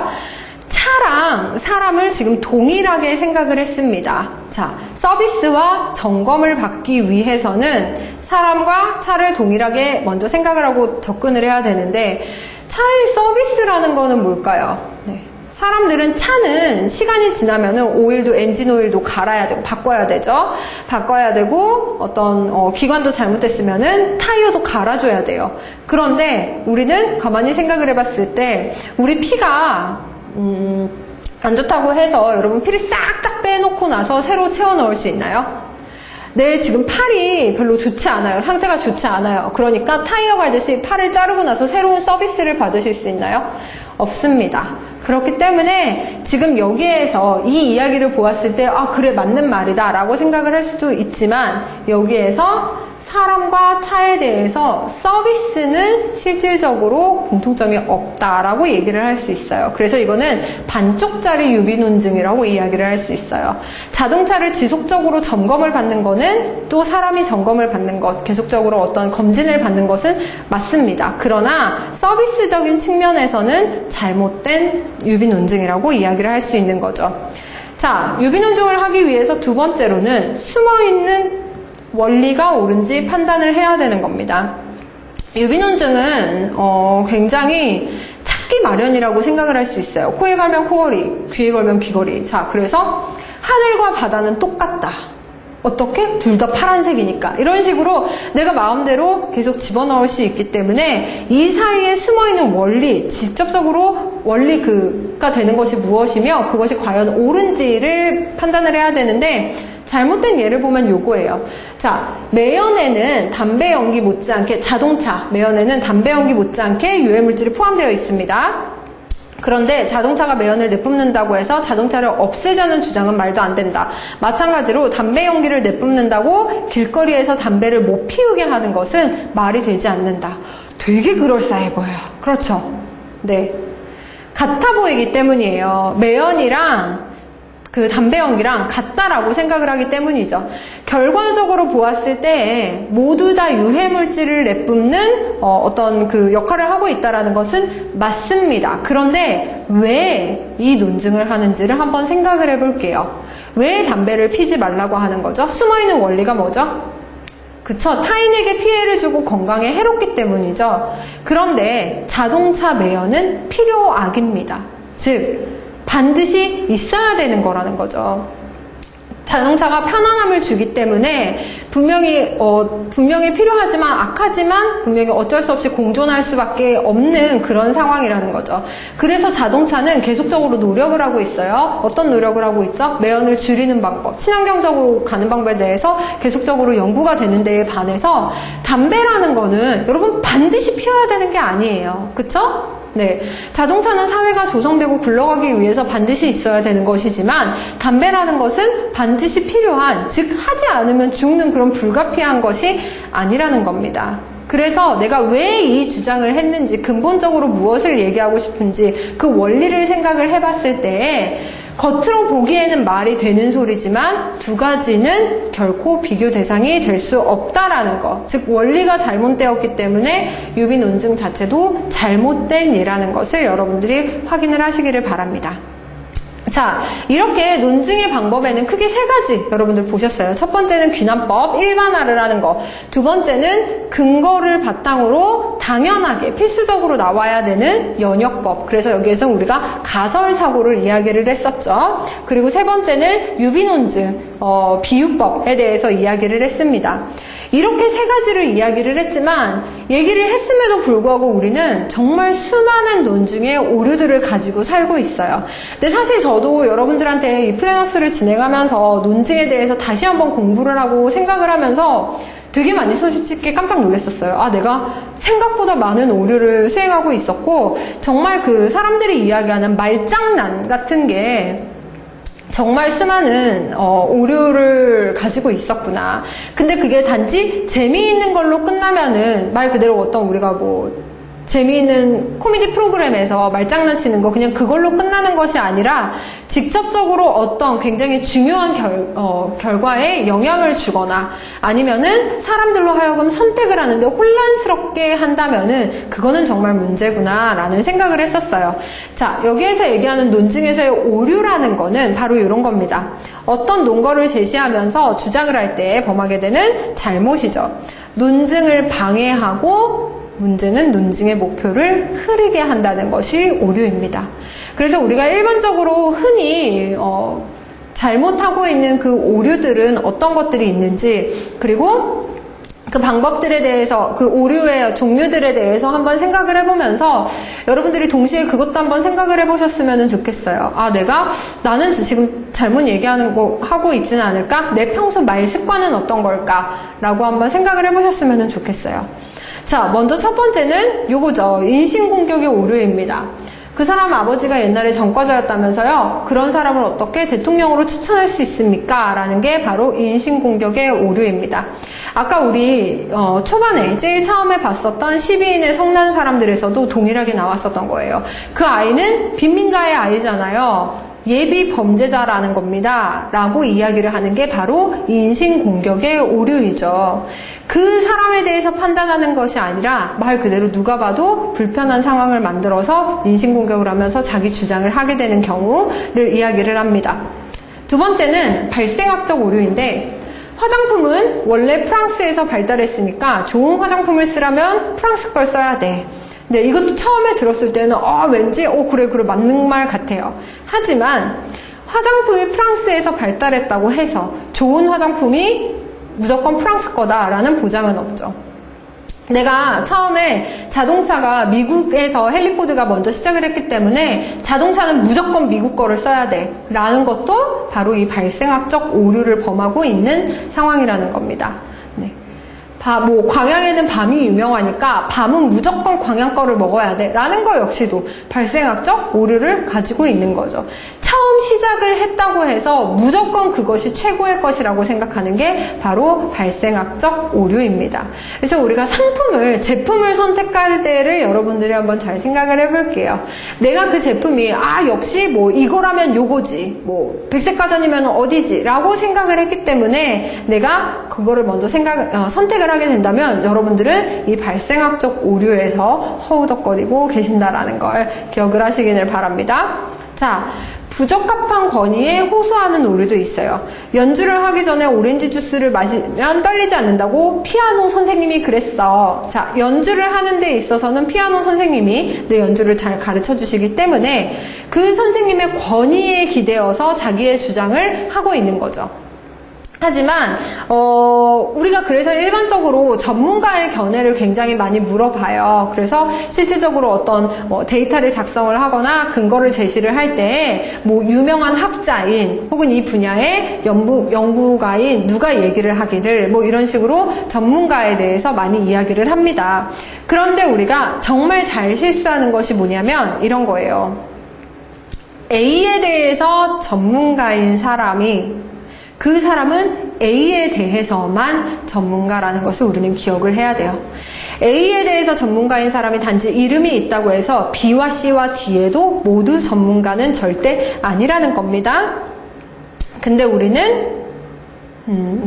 차랑 사람을 지금 동일하게 생각을 했습니다. 자, 서비스와 점검을 받기 위해서는 사람과 차를 동일하게 먼저 생각을 하고 접근을 해야 되는데 차의 서비스라는 거는 뭘까요? 네. 사람들은 차는 시간이 지나면은 오일도 엔진 오일도 갈아야 되고 바꿔야 되죠. 바꿔야 되고 어떤 기관도 잘못됐으면은 타이어도 갈아줘야 돼요. 그런데 우리는 가만히 생각을 해봤을 때 우리 피가 안 좋다고 해서 여러분 피를 싹 빼놓고 나서 새로 채워 넣을 수 있나요? 네, 지금 팔이 별로 좋지 않아요. 상태가 좋지 않아요. 그러니까 타이어 갈듯이 팔을 자르고 나서 새로운 서비스를 받으실 수 있나요? 없습니다. 그렇기 때문에 지금 여기에서 이 이야기를 보았을 때 아, 그래, 맞는 말이다 라고 생각을 할 수도 있지만 여기에서 사람과 차에 대해서 서비스는 실질적으로 공통점이 없다라고 얘기를 할 수 있어요. 그래서 이거는 반쪽짜리 유비 논증이라고 이야기를 할 수 있어요. 자동차를 지속적으로 점검을 받는 거는 또 사람이 점검을 받는 것, 계속적으로 어떤 검진을 받는 것은 맞습니다. 그러나 서비스적인 측면에서는 잘못된 유비 논증이라고 이야기를 할 수 있는 거죠. 자, 유비 논증을 하기 위해서 두 번째로는 숨어있는 원리가 옳은지 판단을 해야 되는 겁니다. 유비 논증은 굉장히 찾기 마련이라고 생각을 할 수 있어요. 코에 걸면 코걸이, 귀에 걸면 귀걸이. 자, 그래서 하늘과 바다는 똑같다. 어떻게? 둘 다 파란색이니까. 이런 식으로 내가 마음대로 계속 집어넣을 수 있기 때문에 이 사이에 숨어있는 원리, 직접적으로 원리가 되는 것이 무엇이며 그것이 과연 옳은지를 판단을 해야 되는데 잘못된 예를 보면 요거예요. 자, 매연에는 담배 연기 못지않게 자동차, 매연에는 담배 연기 못지않게 유해물질이 포함되어 있습니다. 그런데 자동차가 매연을 내뿜는다고 해서 자동차를 없애자는 주장은 말도 안 된다. 마찬가지로 담배 연기를 내뿜는다고 길거리에서 담배를 못 피우게 하는 것은 말이 되지 않는다. 되게 그럴싸해 보여요. 그렇죠? 네. 같아 보이기 때문이에요. 매연이랑 그 담배 연기랑 같다라고 생각을 하기 때문이죠. 결과적으로 보았을 때 모두 다 유해물질을 내뿜는 어떤 그 역할을 하고 있다라는 것은 맞습니다. 그런데 왜 이 논증을 하는지를 한번 생각을 해볼게요. 왜 담배를 피지 말라고 하는 거죠? 숨어있는 원리가 뭐죠? 그쵸? 타인에게 피해를 주고 건강에 해롭기 때문이죠. 그런데 자동차 매연은 필요악입니다. 즉 반드시 있어야 되는 거라는 거죠. 자동차가 편안함을 주기 때문에 분명히 필요하지만 악하지만 분명히 어쩔 수 없이 공존할 수밖에 없는 그런 상황이라는 거죠. 그래서 자동차는 계속적으로 노력을 하고 있어요. 어떤 노력을 하고 있죠? 매연을 줄이는 방법, 친환경적으로 가는 방법에 대해서 계속적으로 연구가 되는 데에 반해서 담배라는 거는 여러분 반드시 피워야 되는 게 아니에요. 그쵸? 네, 자동차는 사회가 조성되고 굴러가기 위해서 반드시 있어야 되는 것이지만 담배라는 것은 반드시 필요한, 즉 하지 않으면 죽는 그런 불가피한 것이 아니라는 겁니다. 그래서 내가 왜 이 주장을 했는지, 근본적으로 무엇을 얘기하고 싶은지 그 원리를 생각을 해봤을 때 겉으로 보기에는 말이 되는 소리지만 두 가지는 결코 비교 대상이 될 수 없다라는 것. 즉 원리가 잘못되었기 때문에 유비 논증 자체도 잘못된 예라는 것을 여러분들이 확인을 하시기를 바랍니다. 자, 이렇게 논증의 방법에는 크게 세 가지 여러분들 보셨어요. 첫 번째는 귀납법, 일반화를 하는 거. 두 번째는 근거를 바탕으로 당연하게 필수적으로 나와야 되는 연역법. 그래서 여기에서 우리가 가설사고를 이야기를 했었죠. 그리고 세 번째는 유비논증, 비유법에 대해서 이야기를 했습니다. 이렇게 세 가지를 이야기를 했지만 얘기를 했음에도 불구하고 우리는 정말 수많은 논증의 오류들을 가지고 살고 있어요. 근데 사실 저도 여러분들한테 이 플래너스를 진행하면서 논증에 대해서 다시 한번 공부를 하고 생각을 하면서 되게 많이 솔직히 깜짝 놀랐었어요. 아, 내가 생각보다 많은 오류를 수행하고 있었고 정말 그 사람들이 이야기하는 말장난 같은 게 정말 수많은 오류를 가지고 있었구나. 근데 그게 단지 재미있는 걸로 끝나면은 말 그대로 어떤 우리가 뭐 재미있는 코미디 프로그램에서 말장난치는 거 그냥 그걸로 끝나는 것이 아니라 직접적으로 어떤 굉장히 중요한 결과에 영향을 주거나 아니면은 사람들로 하여금 선택을 하는데 혼란스럽게 한다면은 그거는 정말 문제구나 라는 생각을 했었어요. 자, 여기에서 얘기하는 논증에서의 오류라는 거는 바로 이런 겁니다. 어떤 논거를 제시하면서 주장을 할 때 범하게 되는 잘못이죠. 논증을 방해하고 문제는 논증의 목표를 흐리게 한다는 것이 오류입니다. 그래서 우리가 일반적으로 흔히 잘못하고 있는 그 오류들은 어떤 것들이 있는지, 그리고 그 방법들에 대해서, 그 오류의 종류들에 대해서 한번 생각을 해보면서 여러분들이 동시에 그것도 한번 생각을 해보셨으면 좋겠어요. 아, 나는 지금 잘못 얘기하는 거 하고 있지는 않을까? 내 평소 말 습관은 어떤 걸까? 라고 한번 생각을 해보셨으면 좋겠어요. 자, 먼저 첫 번째는 요거죠. 인신공격의 오류입니다. 그 사람 아버지가 옛날에 전과자였다면서요. 그런 사람을 어떻게 대통령으로 추천할 수 있습니까? 라는 게 바로 인신공격의 오류입니다. 아까 우리 초반에 제일 처음에 봤었던 12인의 성난 사람들에서도 동일하게 나왔었던 거예요. 그 아이는 빈민가의 아이잖아요. 예비 범죄자라는 겁니다. 라고 이야기를 하는 게 바로 인신공격의 오류이죠. 그 사람에 대해서 판단하는 것이 아니라 말 그대로 누가 봐도 불편한 상황을 만들어서 인신공격을 하면서 자기 주장을 하게 되는 경우를 이야기를 합니다. 두 번째는 발생학적 오류인데, 화장품은 원래 프랑스에서 발달했으니까 좋은 화장품을 쓰려면 프랑스 걸 써야 돼. 네, 이것도 처음에 들었을 때는 왠지 그래 맞는 말 같아요. 하지만 화장품이 프랑스에서 발달했다고 해서 좋은 화장품이 무조건 프랑스 거다라는 보장은 없죠. 내가 처음에 자동차가 미국에서 헬리코드가 먼저 시작을 했기 때문에 자동차는 무조건 미국 거를 써야 돼 라는 것도 바로 이 발생학적 오류를 범하고 있는 상황이라는 겁니다. 네. 광양에는 밤이 유명하니까 밤은 무조건 광양 거를 먹어야 돼 라는 거 역시도 발생학적 오류를 가지고 있는 거죠. 처음 시작을 했다고 해서 무조건 그것이 최고의 것이라고 생각하는 게 바로 발생학적 오류입니다. 그래서 우리가 제품을 선택할 때를 여러분들이 한번 잘 생각을 해볼게요. 내가 그 제품이 역시 이거라면 요거지, 백색가전이면 어디지 라고 생각을 했기 때문에 내가 그거를 먼저 선택을 하게 된다면 여러분들은 이 발생학적 오류에서 허우덕거리고 계신다라는 걸 기억을 하시기를 바랍니다. 자, 부적합한 권위에 호소하는 오류도 있어요. 연주를 하기 전에 오렌지 주스를 마시면 떨리지 않는다고 피아노 선생님이 그랬어. 자, 연주를 하는 데 있어서는 피아노 선생님이 내 연주를 잘 가르쳐 주시기 때문에 그 선생님의 권위에 기대어서 자기의 주장을 하고 있는 거죠. 하지만 우리가 그래서 일반적으로 전문가의 견해를 굉장히 많이 물어봐요. 그래서 실질적으로 어떤 데이터를 작성을 하거나 근거를 제시를 할 때 뭐 유명한 학자인 혹은 이 분야의 연구가인 누가 얘기를 하기를 뭐 이런 식으로 전문가에 대해서 많이 이야기를 합니다. 그런데 우리가 정말 잘 실수하는 것이 뭐냐면 이런 거예요. A에 대해서 전문가인 사람이 그 사람은 A에 대해서만 전문가라는 것을 우리는 기억을 해야 돼요. A에 대해서 전문가인 사람이 단지 이름이 있다고 해서 B와 C와 D에도 모두 전문가는 절대 아니라는 겁니다. 근데 우리는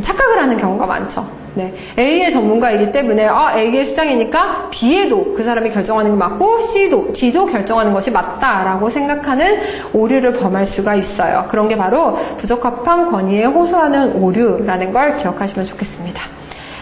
착각을 하는 경우가 많죠. 네, A의 전문가이기 때문에 A의 수장이니까 B에도 그 사람이 결정하는 게 맞고 D도 결정하는 것이 맞다라고 생각하는 오류를 범할 수가 있어요. 그런 게 바로 부적합한 권위에 호소하는 오류라는 걸 기억하시면 좋겠습니다.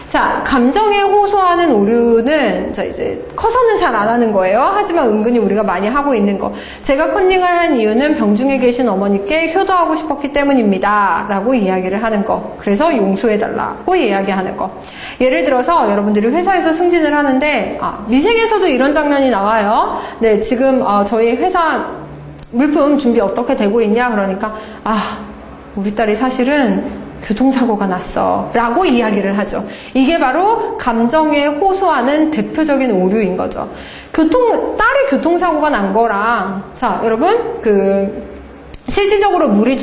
자, 감정에 호소하는 오류는 이제 커서는 잘 안 하는 거예요. 하지만 은근히 우리가 많이 하고 있는 거. 제가 컨닝을 한 이유는 병중에 계신 어머니께 효도하고 싶었기 때문입니다. 라고 이야기를 하는 거. 그래서 용서해달라고 이야기하는 거. 예를 들어서 여러분들이 회사에서 승진을 하는데 미생에서도 이런 장면이 나와요. 네, 지금 저희 회사 물품 준비 어떻게 되고 있냐? 그러니까 우리 딸이 사실은 교통사고가 났어 라고 이야기를 하죠. 이게 바로 감정에 호소하는 대표적인 오류인 거죠. 딸의 교통사고가 난 거랑 자 여러분 실질적으로 물건이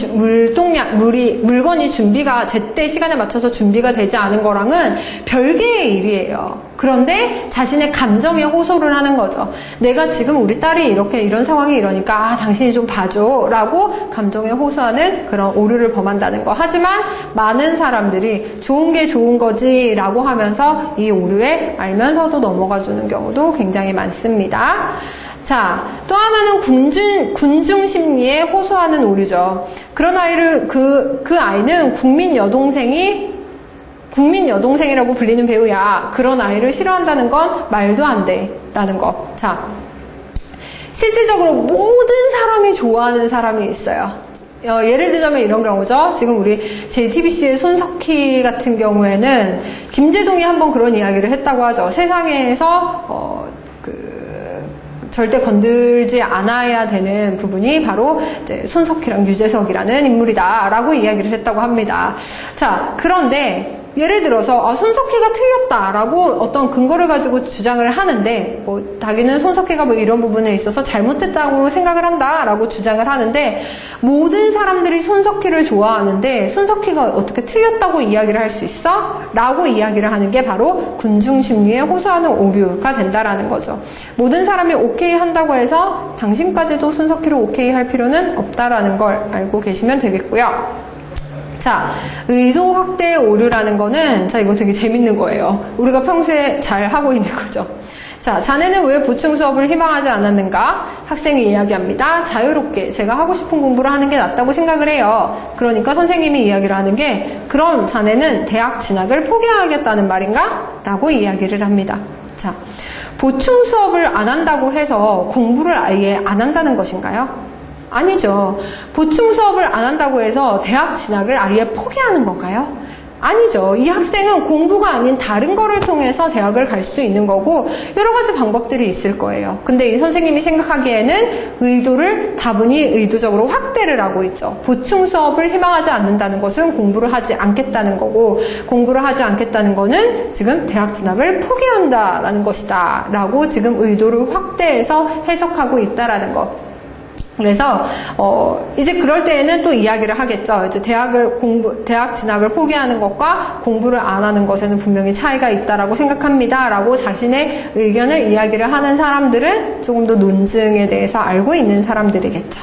준비가 제때 시간에 맞춰서 준비가 되지 않은 거랑은 별개의 일이에요. 그런데 자신의 감정에 호소를 하는 거죠. 내가 지금 우리 딸이 이런 상황이 이러니까 당신이 좀 봐줘 라고 감정에 호소하는 그런 오류를 범한다는 거. 하지만 많은 사람들이 좋은 게 좋은 거지 라고 하면서 이 오류에 알면서도 넘어가 주는 경우도 굉장히 많습니다. 자, 또 하나는 군중 심리에 호소하는 오류죠. 그런 아이를, 그 아이는 국민 여동생이라고 불리는 배우야. 그런 아이를 싫어한다는 건 말도 안 돼. 라는 거. 자, 실질적으로 모든 사람이 좋아하는 사람이 있어요. 예를 들자면 이런 경우죠. 지금 우리 JTBC의 손석희 같은 경우에는 김재동이 한번 그런 이야기를 했다고 하죠. 세상에서, 절대 건들지 않아야 되는 부분이 바로 이제 손석희랑 유재석이라는 인물이다라고 이야기를 했다고 합니다. 자, 그런데 예를 들어서 손석희가 틀렸다라고 어떤 근거를 가지고 주장을 하는데 자기는 손석희가 이런 부분에 있어서 잘못했다고 생각을 한다라고 주장을 하는데 모든 사람들이 손석희를 좋아하는데 손석희가 어떻게 틀렸다고 이야기를 할 수 있어? 라고 이야기를 하는 게 바로 군중심리에 호소하는 오류가 된다라는 거죠. 모든 사람이 오케이 한다고 해서 당신까지도 손석희를 오케이 할 필요는 없다라는 걸 알고 계시면 되겠고요. 자, 의도 확대 오류라는 거는 이거 되게 재밌는 거예요. 우리가 평소에 잘 하고 있는 거죠. 자, 자네는 왜 보충 수업을 희망하지 않았는가? 학생이 이야기합니다. 자유롭게 제가 하고 싶은 공부를 하는 게 낫다고 생각을 해요. 그러니까 선생님이 이야기를 하는 게 그럼 자네는 대학 진학을 포기하겠다는 말인가? 라고 이야기를 합니다. 자, 보충 수업을 안 한다고 해서 공부를 아예 안 한다는 것인가요? 아니죠. 보충 수업을 안 한다고 해서 대학 진학을 아예 포기하는 건가요? 아니죠. 이 학생은 공부가 아닌 다른 거를 통해서 대학을 갈 수도 있는 거고 여러 가지 방법들이 있을 거예요. 근데 이 선생님이 생각하기에는 의도를 다분히 의도적으로 확대를 하고 있죠. 보충 수업을 희망하지 않는다는 것은 공부를 하지 않겠다는 거고 공부를 하지 않겠다는 거는 지금 대학 진학을 포기한다라는 것이다 라고 지금 의도를 확대해서 해석하고 있다라는 것. 그래서 이제 그럴 때에는 또 이야기를 하겠죠. 이제 대학 진학을 포기하는 것과 공부를 안 하는 것에는 분명히 차이가 있다라고 생각합니다라고 자신의 의견을 이야기를 하는 사람들은 조금 더 논증에 대해서 알고 있는 사람들이겠죠.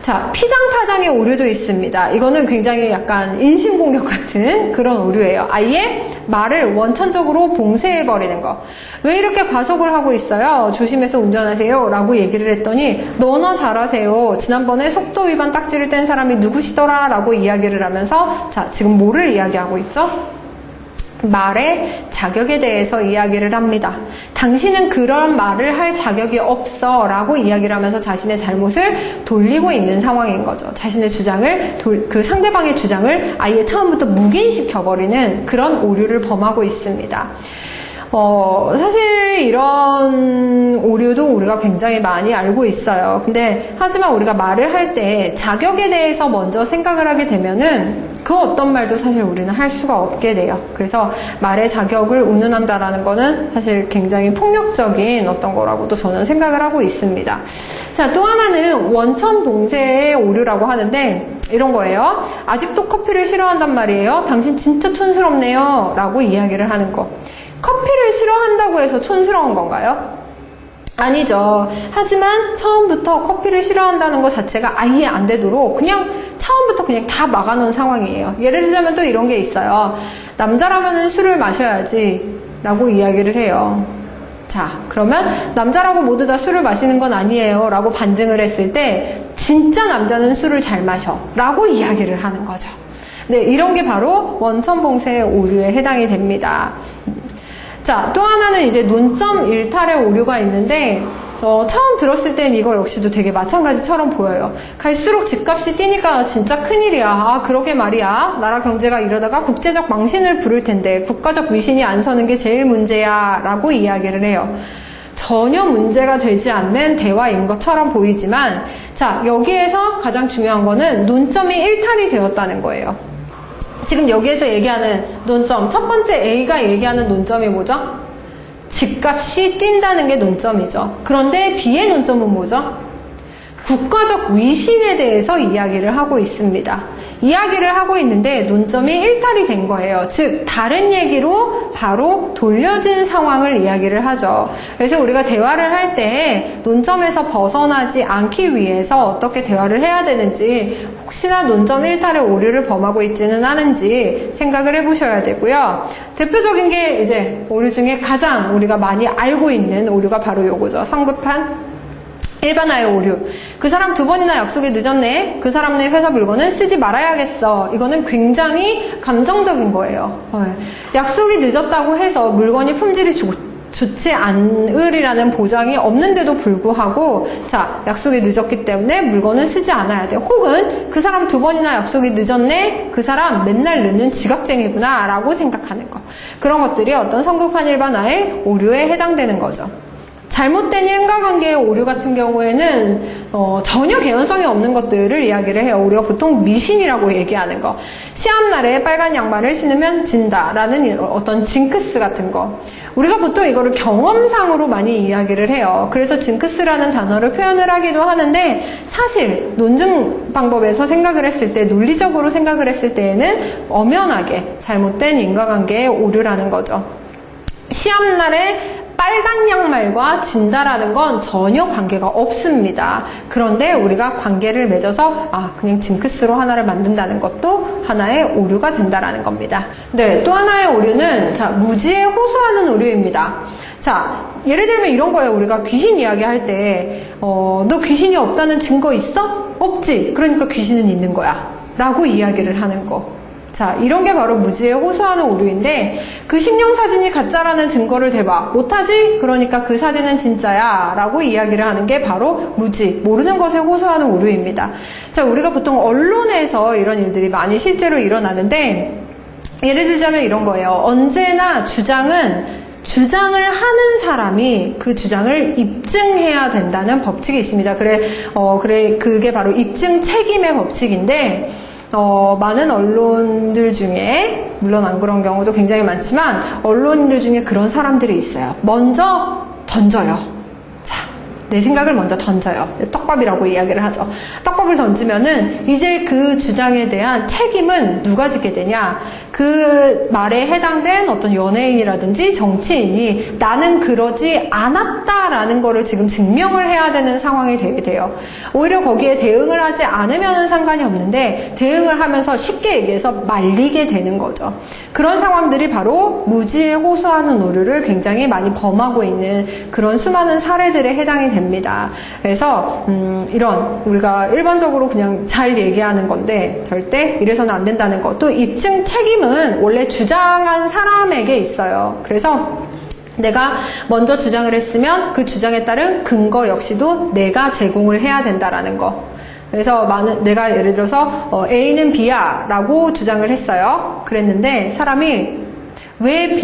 자, 피장파장의 오류도 있습니다. 이거는 굉장히 약간 인신공격 같은 그런 오류예요. 아예 말을 원천적으로 봉쇄해버리는 거. 왜 이렇게 과속을 하고 있어요? 조심해서 운전하세요. 라고 얘기를 했더니 너나 잘하세요. 지난번에 속도 위반 딱지를 뗀 사람이 누구시더라? 라고 이야기를 하면서 자, 지금 뭐를 이야기하고 있죠? 말의 자격에 대해서 이야기를 합니다. 당신은 그런 말을 할 자격이 없어 라고 이야기를 하면서 자신의 잘못을 돌리고 있는 상황인 거죠. 자신의 주장을, 그 상대방의 주장을 아예 처음부터 묵인시켜버리는 그런 오류를 범하고 있습니다. 사실 이런 오류도 우리가 굉장히 많이 알고 있어요. 근데 하지만 우리가 말을 할 때 자격에 대해서 먼저 생각을 하게 되면은 그 어떤 말도 사실 우리는 할 수가 없게 돼요. 그래서 말의 자격을 운운한다라는 거는 사실 굉장히 폭력적인 어떤 거라고도 저는 생각을 하고 있습니다. 자, 또 하나는 원천 봉쇄의 오류라고 하는데 이런 거예요. 아직도 커피를 싫어한단 말이에요. 당신 진짜 촌스럽네요. 라고 이야기를 하는 거. 커피를 싫어한다고 해서 촌스러운 건가요? 아니죠. 하지만 처음부터 커피를 싫어한다는 것 자체가 아예 안 되도록 그냥 처음부터 그냥 다 막아놓은 상황이에요. 예를 들자면 또 이런 게 있어요. 남자라면은 술을 마셔야지 라고 이야기를 해요. 자, 그러면 남자라고 모두 다 술을 마시는 건 아니에요 라고 반증을 했을 때 진짜 남자는 술을 잘 마셔 라고 이야기를 하는 거죠. 네, 이런 게 바로 원천봉쇄의 오류에 해당이 됩니다. 자, 또 하나는 이제 논점 일탈의 오류가 있는데 처음 들었을 땐 이거 역시도 되게 마찬가지처럼 보여요. 갈수록 집값이 뛰니까 진짜 큰일이야. 아, 그러게 말이야. 나라 경제가 이러다가 국제적 망신을 부를 텐데 국가적 위신이 안 서는 게 제일 문제야 라고 이야기를 해요. 전혀 문제가 되지 않는 대화인 것처럼 보이지만 자, 여기에서 가장 중요한 거는 논점이 일탈이 되었다는 거예요. 지금 여기에서 얘기하는 논점, 첫 번째 A가 얘기하는 논점이 뭐죠? 집값이 뛴다는 게 논점이죠. 그런데 B의 논점은 뭐죠? 국가적 위신에 대해서 이야기를 하고 있습니다. 이야기를 하고 있는데 논점이 일탈이 된 거예요. 즉 다른 얘기로 바로 돌려진 상황을 이야기를 하죠. 그래서 우리가 대화를 할 때 논점에서 벗어나지 않기 위해서 어떻게 대화를 해야 되는지 혹시나 논점 일탈의 오류를 범하고 있지는 않은지 생각을 해보셔야 되고요. 대표적인 게 이제 오류 중에 가장 우리가 많이 알고 있는 오류가 바로 요거죠. 성급한 일반화의 오류. 그 사람 2번이나 약속에 늦었네. 그 사람 내 회사 물건은 쓰지 말아야겠어. 이거는 굉장히 감정적인 거예요. 약속이 늦었다고 해서 물건이 품질이 좋지 않으리라는 보장이 없는데도 불구하고 자, 약속이 늦었기 때문에 물건은 쓰지 않아야 돼. 혹은 그 사람 2번이나 약속이 늦었네. 그 사람 맨날 늦는 지각쟁이구나 라고 생각하는 거. 그런 것들이 어떤 성급한 일반화의 오류에 해당되는 거죠. 잘못된 인과관계의 오류 같은 경우에는 전혀 개연성이 없는 것들을 이야기를 해요. 우리가 보통 미신이라고 얘기하는 거. 시합날에 빨간 양말을 신으면 진다라는 어떤 징크스 같은 거. 우리가 보통 이거를 경험상으로 많이 이야기를 해요. 그래서 징크스라는 단어를 표현을 하기도 하는데 사실 논증 방법에서 생각을 했을 때 논리적으로 생각을 했을 때에는 엄연하게 잘못된 인과관계의 오류라는 거죠. 시합날에 빨간 양말과 진다라는 건 전혀 관계가 없습니다. 그런데 우리가 관계를 맺어서 그냥 징크스로 하나를 만든다는 것도 하나의 오류가 된다라는 겁니다. 네, 또 하나의 오류는 자, 무지에 호소하는 오류입니다. 자, 예를 들면 이런 거예요. 우리가 귀신 이야기할 때 너 귀신이 없다는 증거 있어? 없지. 그러니까 귀신은 있는 거야. 라고 이야기를 하는 거. 자, 이런 게 바로 무지에 호소하는 오류인데 그 식령 사진이 가짜라는 증거를 대봐. 못하지? 그러니까 그 사진은 진짜야 라고 이야기를 하는 게 바로 무지, 모르는 것에 호소하는 오류입니다. 자, 우리가 보통 언론에서 이런 일들이 많이 실제로 일어나는데 예를 들자면 이런 거예요. 언제나 주장을 하는 사람이 그 주장을 입증해야 된다는 법칙이 있습니다. 그게 바로 입증 책임의 법칙인데 많은 언론들 중에, 물론 안 그런 경우도 굉장히 많지만, 언론인들 중에 그런 사람들이 있어요. 먼저 던져요. 자, 내 생각을 먼저 던져요. 떡밥이라고 이야기를 하죠. 떡밥을 던지면은, 이제 그 주장에 대한 책임은 누가 지게 되냐? 그 말에 해당된 어떤 연예인이라든지 정치인이 나는 그러지 않았다라는 거를 지금 증명을 해야 되는 상황이 되게 돼요. 오히려 거기에 대응을 하지 않으면 상관이 없는데 대응을 하면서 쉽게 얘기해서 말리게 되는 거죠. 그런 상황들이 바로 무지에 호소하는 오류를 굉장히 많이 범하고 있는 그런 수많은 사례들에 해당이 됩니다. 그래서 이런 우리가 일반적으로 그냥 잘 얘기하는 건데 절대 이래서는 안 된다는 거. 또 입증 책임은 원래 주장한 사람에게 있어요. 그래서 내가 먼저 주장을 했으면 그 주장에 따른 근거 역시도 내가 제공을 해야 된다라는 거. 그래서 내가 예를 들어서 A는 B야 라고 주장을 했어요. 그랬는데 사람이 왜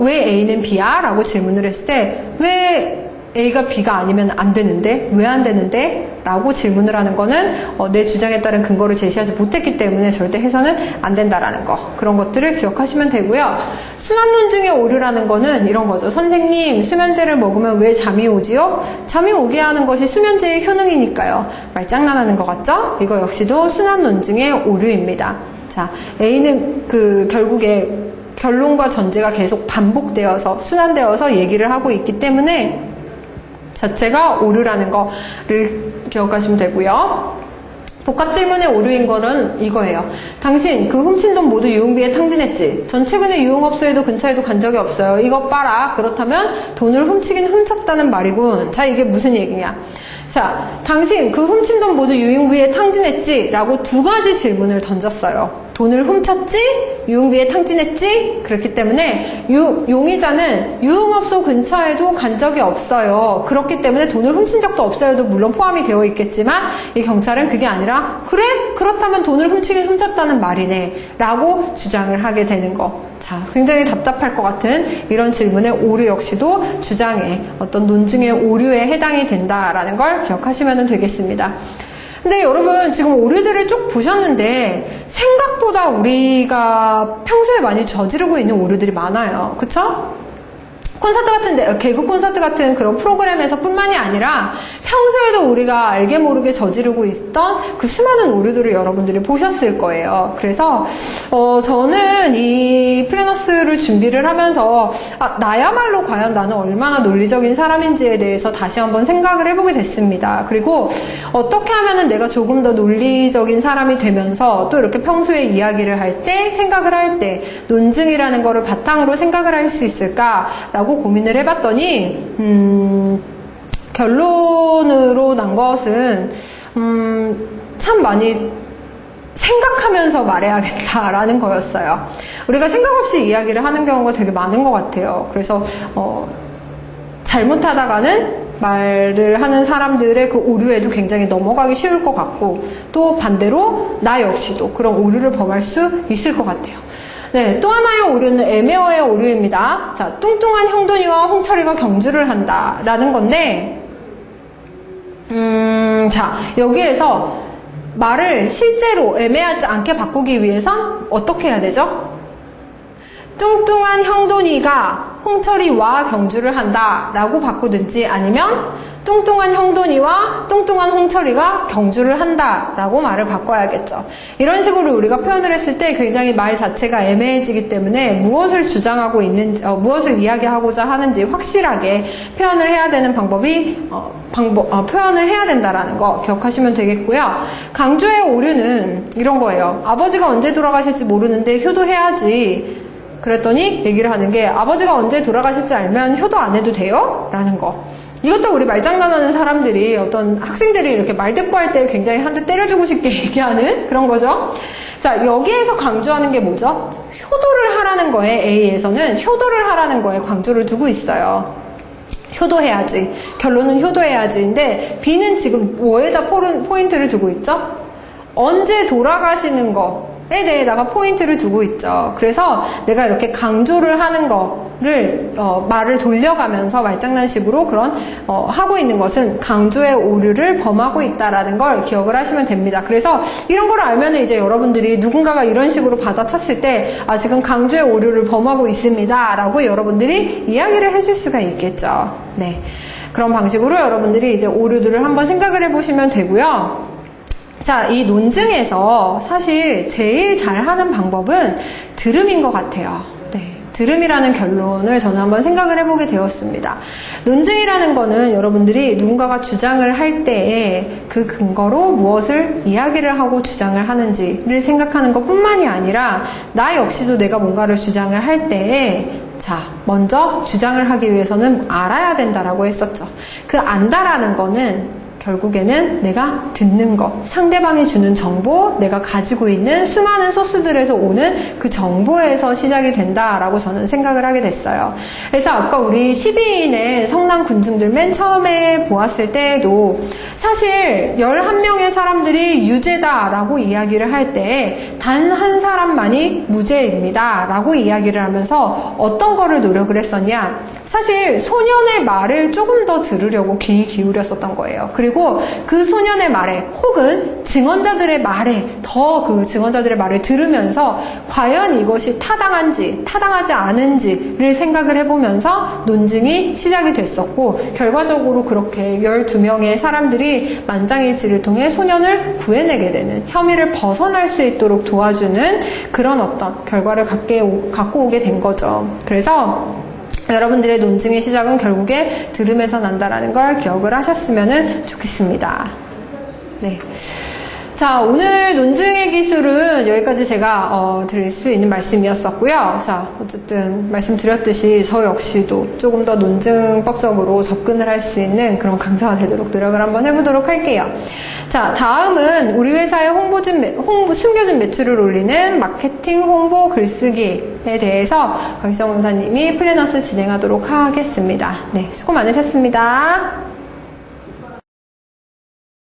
A는 B야? 라고 질문을 했을 때 왜 A가 B가 아니면 안 되는데? 왜 안 되는데? 라고 질문을 하는 거는 내 주장에 따른 근거를 제시하지 못했기 때문에 절대 해서는 안 된다라는 거. 그런 것들을 기억하시면 되고요. 순환논증의 오류라는 거는 이런 거죠. 선생님, 수면제를 먹으면 왜 잠이 오지요? 잠이 오게 하는 것이 수면제의 효능이니까요. 말장난하는 것 같죠? 이거 역시도 순환논증의 오류입니다. 자, A는 결국에 결론과 전제가 계속 반복되어서 순환되어서 얘기를 하고 있기 때문에 자체가 오류라는 거를 기억하시면 되고요. 복합 질문의 오류인 거는 이거예요. 당신 그 훔친 돈 모두 유흥비에 탕진했지? 전 최근에 유흥업소에도 근처에도 간 적이 없어요. 이것 봐라. 그렇다면 돈을 훔치긴 훔쳤다는 말이군. 자, 이게 무슨 얘기냐? 자, 당신 그 훔친 돈 모두 유흥비에 탕진했지? 라고 두 가지 질문을 던졌어요. 돈을 훔쳤지? 유흥비에 탕진했지? 그렇기 때문에 용의자는 유흥업소 근처에도 간 적이 없어요. 그렇기 때문에 돈을 훔친 적도 없어요도 물론 포함이 되어 있겠지만 이 경찰은 그게 아니라 그래? 그렇다면 돈을 훔치긴 훔쳤다는 말이네 라고 주장을 하게 되는 거. 자, 굉장히 답답할 것 같은 이런 질문의 오류 역시도 주장의 어떤 논증의 오류에 해당이 된다라는 걸 기억하시면 되겠습니다. 근데 여러분 지금 오류들을 쭉 보셨는데 생각보다 우리가 평소에 많이 저지르고 있는 오류들이 많아요. 그쵸? 콘서트 같은 개그 콘서트 같은 그런 프로그램에서 뿐만이 아니라 평소에도 우리가 알게 모르게 저지르고 있던 그 수많은 오류들을 여러분들이 보셨을 거예요. 그래서 저는 이 플래너스를 준비를 하면서 나야말로 과연 나는 얼마나 논리적인 사람인지에 대해서 다시 한번 생각을 해보게 됐습니다. 그리고 어떻게 하면은 내가 조금 더 논리적인 사람이 되면서 또 이렇게 평소에 이야기를 할 때 생각을 할 때 논증이라는 거를 바탕으로 생각을 할 수 있을까라고 고민을 해봤더니 결론으로 난 것은 참 많이 생각하면서 말해야겠다라는 거였어요. 우리가 생각 없이 이야기를 하는 경우가 되게 많은 것 같아요. 그래서 잘못하다가는 말을 하는 사람들의 그 오류에도 굉장히 넘어가기 쉬울 것 같고 또 반대로 나 역시도 그런 오류를 범할 수 있을 것 같아요. 네, 또 하나의 오류는 애매어의 오류입니다. 자, 뚱뚱한 형돈이와 홍철이가 경주를 한다라는 건데 자, 여기에서 말을 실제로 애매하지 않게 바꾸기 위해선 어떻게 해야 되죠? 뚱뚱한 형돈이가 홍철이와 경주를 한다라고 바꾸든지 아니면 뚱뚱한 형돈이와 뚱뚱한 홍철이가 경주를 한다라고 말을 바꿔야겠죠. 이런 식으로 우리가 표현을 했을 때 굉장히 말 자체가 애매해지기 때문에 무엇을 주장하고 있는지, 무엇을 이야기하고자 하는지 확실하게 표현을 해야 되는 표현을 해야 된다라는 거 기억하시면 되겠고요. 강조의 오류는 이런 거예요. 아버지가 언제 돌아가실지 모르는데 효도해야지. 그랬더니 얘기를 하는 게 아버지가 언제 돌아가실지 알면 효도 안 해도 돼요? 라는 거. 이것도 우리 말장난하는 사람들이 어떤 학생들이 이렇게 말대꾸할 때 굉장히 한 대 때려주고 싶게 얘기하는 그런 거죠. 자, 여기에서 강조하는 게 뭐죠? 효도를 하라는 거에 A에서는 효도를 하라는 거에 강조를 두고 있어요. 효도해야지. 결론은 효도해야지인데 B는 지금 뭐에다 포인트를 두고 있죠? 언제 돌아가시는 거에 대해다가 포인트를 두고 있죠. 그래서 내가 이렇게 강조를 하는 거를 말을 돌려가면서 말장난식으로 그런 하고 있는 것은 강조의 오류를 범하고 있다라는 걸 기억을 하시면 됩니다. 그래서 이런 걸 알면 이제 여러분들이 누군가가 이런 식으로 받아쳤을 때 지금 강조의 오류를 범하고 있습니다 라고 여러분들이 이야기를 해줄 수가 있겠죠. 네, 그런 방식으로 여러분들이 이제 오류들을 한번 생각을 해보시면 되고요. 자, 이 논증에서 사실 제일 잘하는 방법은 들음인 것 같아요. 네. 들음이라는 결론을 저는 한번 생각을 해보게 되었습니다. 논증이라는 거는 여러분들이 누군가가 주장을 할 때에 그 근거로 무엇을 이야기를 하고 주장을 하는지를 생각하는 것 뿐만이 아니라 나 역시도 내가 뭔가를 주장을 할 때에 먼저 주장을 하기 위해서는 알아야 된다라고 했었죠. 그 안다라는 거는 결국에는 내가 듣는 것, 상대방이 주는 정보, 내가 가지고 있는 수많은 소스들에서 오는 그 정보에서 시작이 된다라고 저는 생각을 하게 됐어요. 그래서 아까 우리 12인의 성난 군중들 맨 처음에 보았을 때에도 사실 11명의 사람들이 유죄다라고 이야기를 할 때 단 한 사람만이 무죄입니다 라고 이야기를 하면서 어떤 거를 노력을 했었냐? 사실 소년의 말을 조금 더 들으려고 귀 기울였었던 거예요. 그리고 그 소년의 말에 혹은 증언자들의 말에 더 그 증언자들의 말을 들으면서 과연 이것이 타당한지 타당하지 않은지를 생각을 해보면서 논증이 시작이 됐었고 결과적으로 그렇게 12명의 사람들이 만장일치를 통해 소년을 구해내게 되는 혐의를 벗어날 수 있도록 도와주는 그런 어떤 결과를 갖고 오게 된 거죠. 그래서 여러분들의 논증의 시작은 결국에 들음에서 난다라는 걸 기억을 하셨으면 좋겠습니다. 네. 자, 오늘 논증의 기술은 여기까지 제가 드릴 수 있는 말씀이었었고요. 자, 어쨌든 말씀드렸듯이 저 역시도 조금 더 논증법적으로 접근을 할 수 있는 그런 강사가 되도록 노력을 한번 해보도록 할게요. 자, 다음은 우리 회사의 숨겨진 매출을 올리는 마케팅 홍보 글쓰기에 대해서 강시정 강사님이 플래너스 진행하도록 하겠습니다. 네, 수고 많으셨습니다.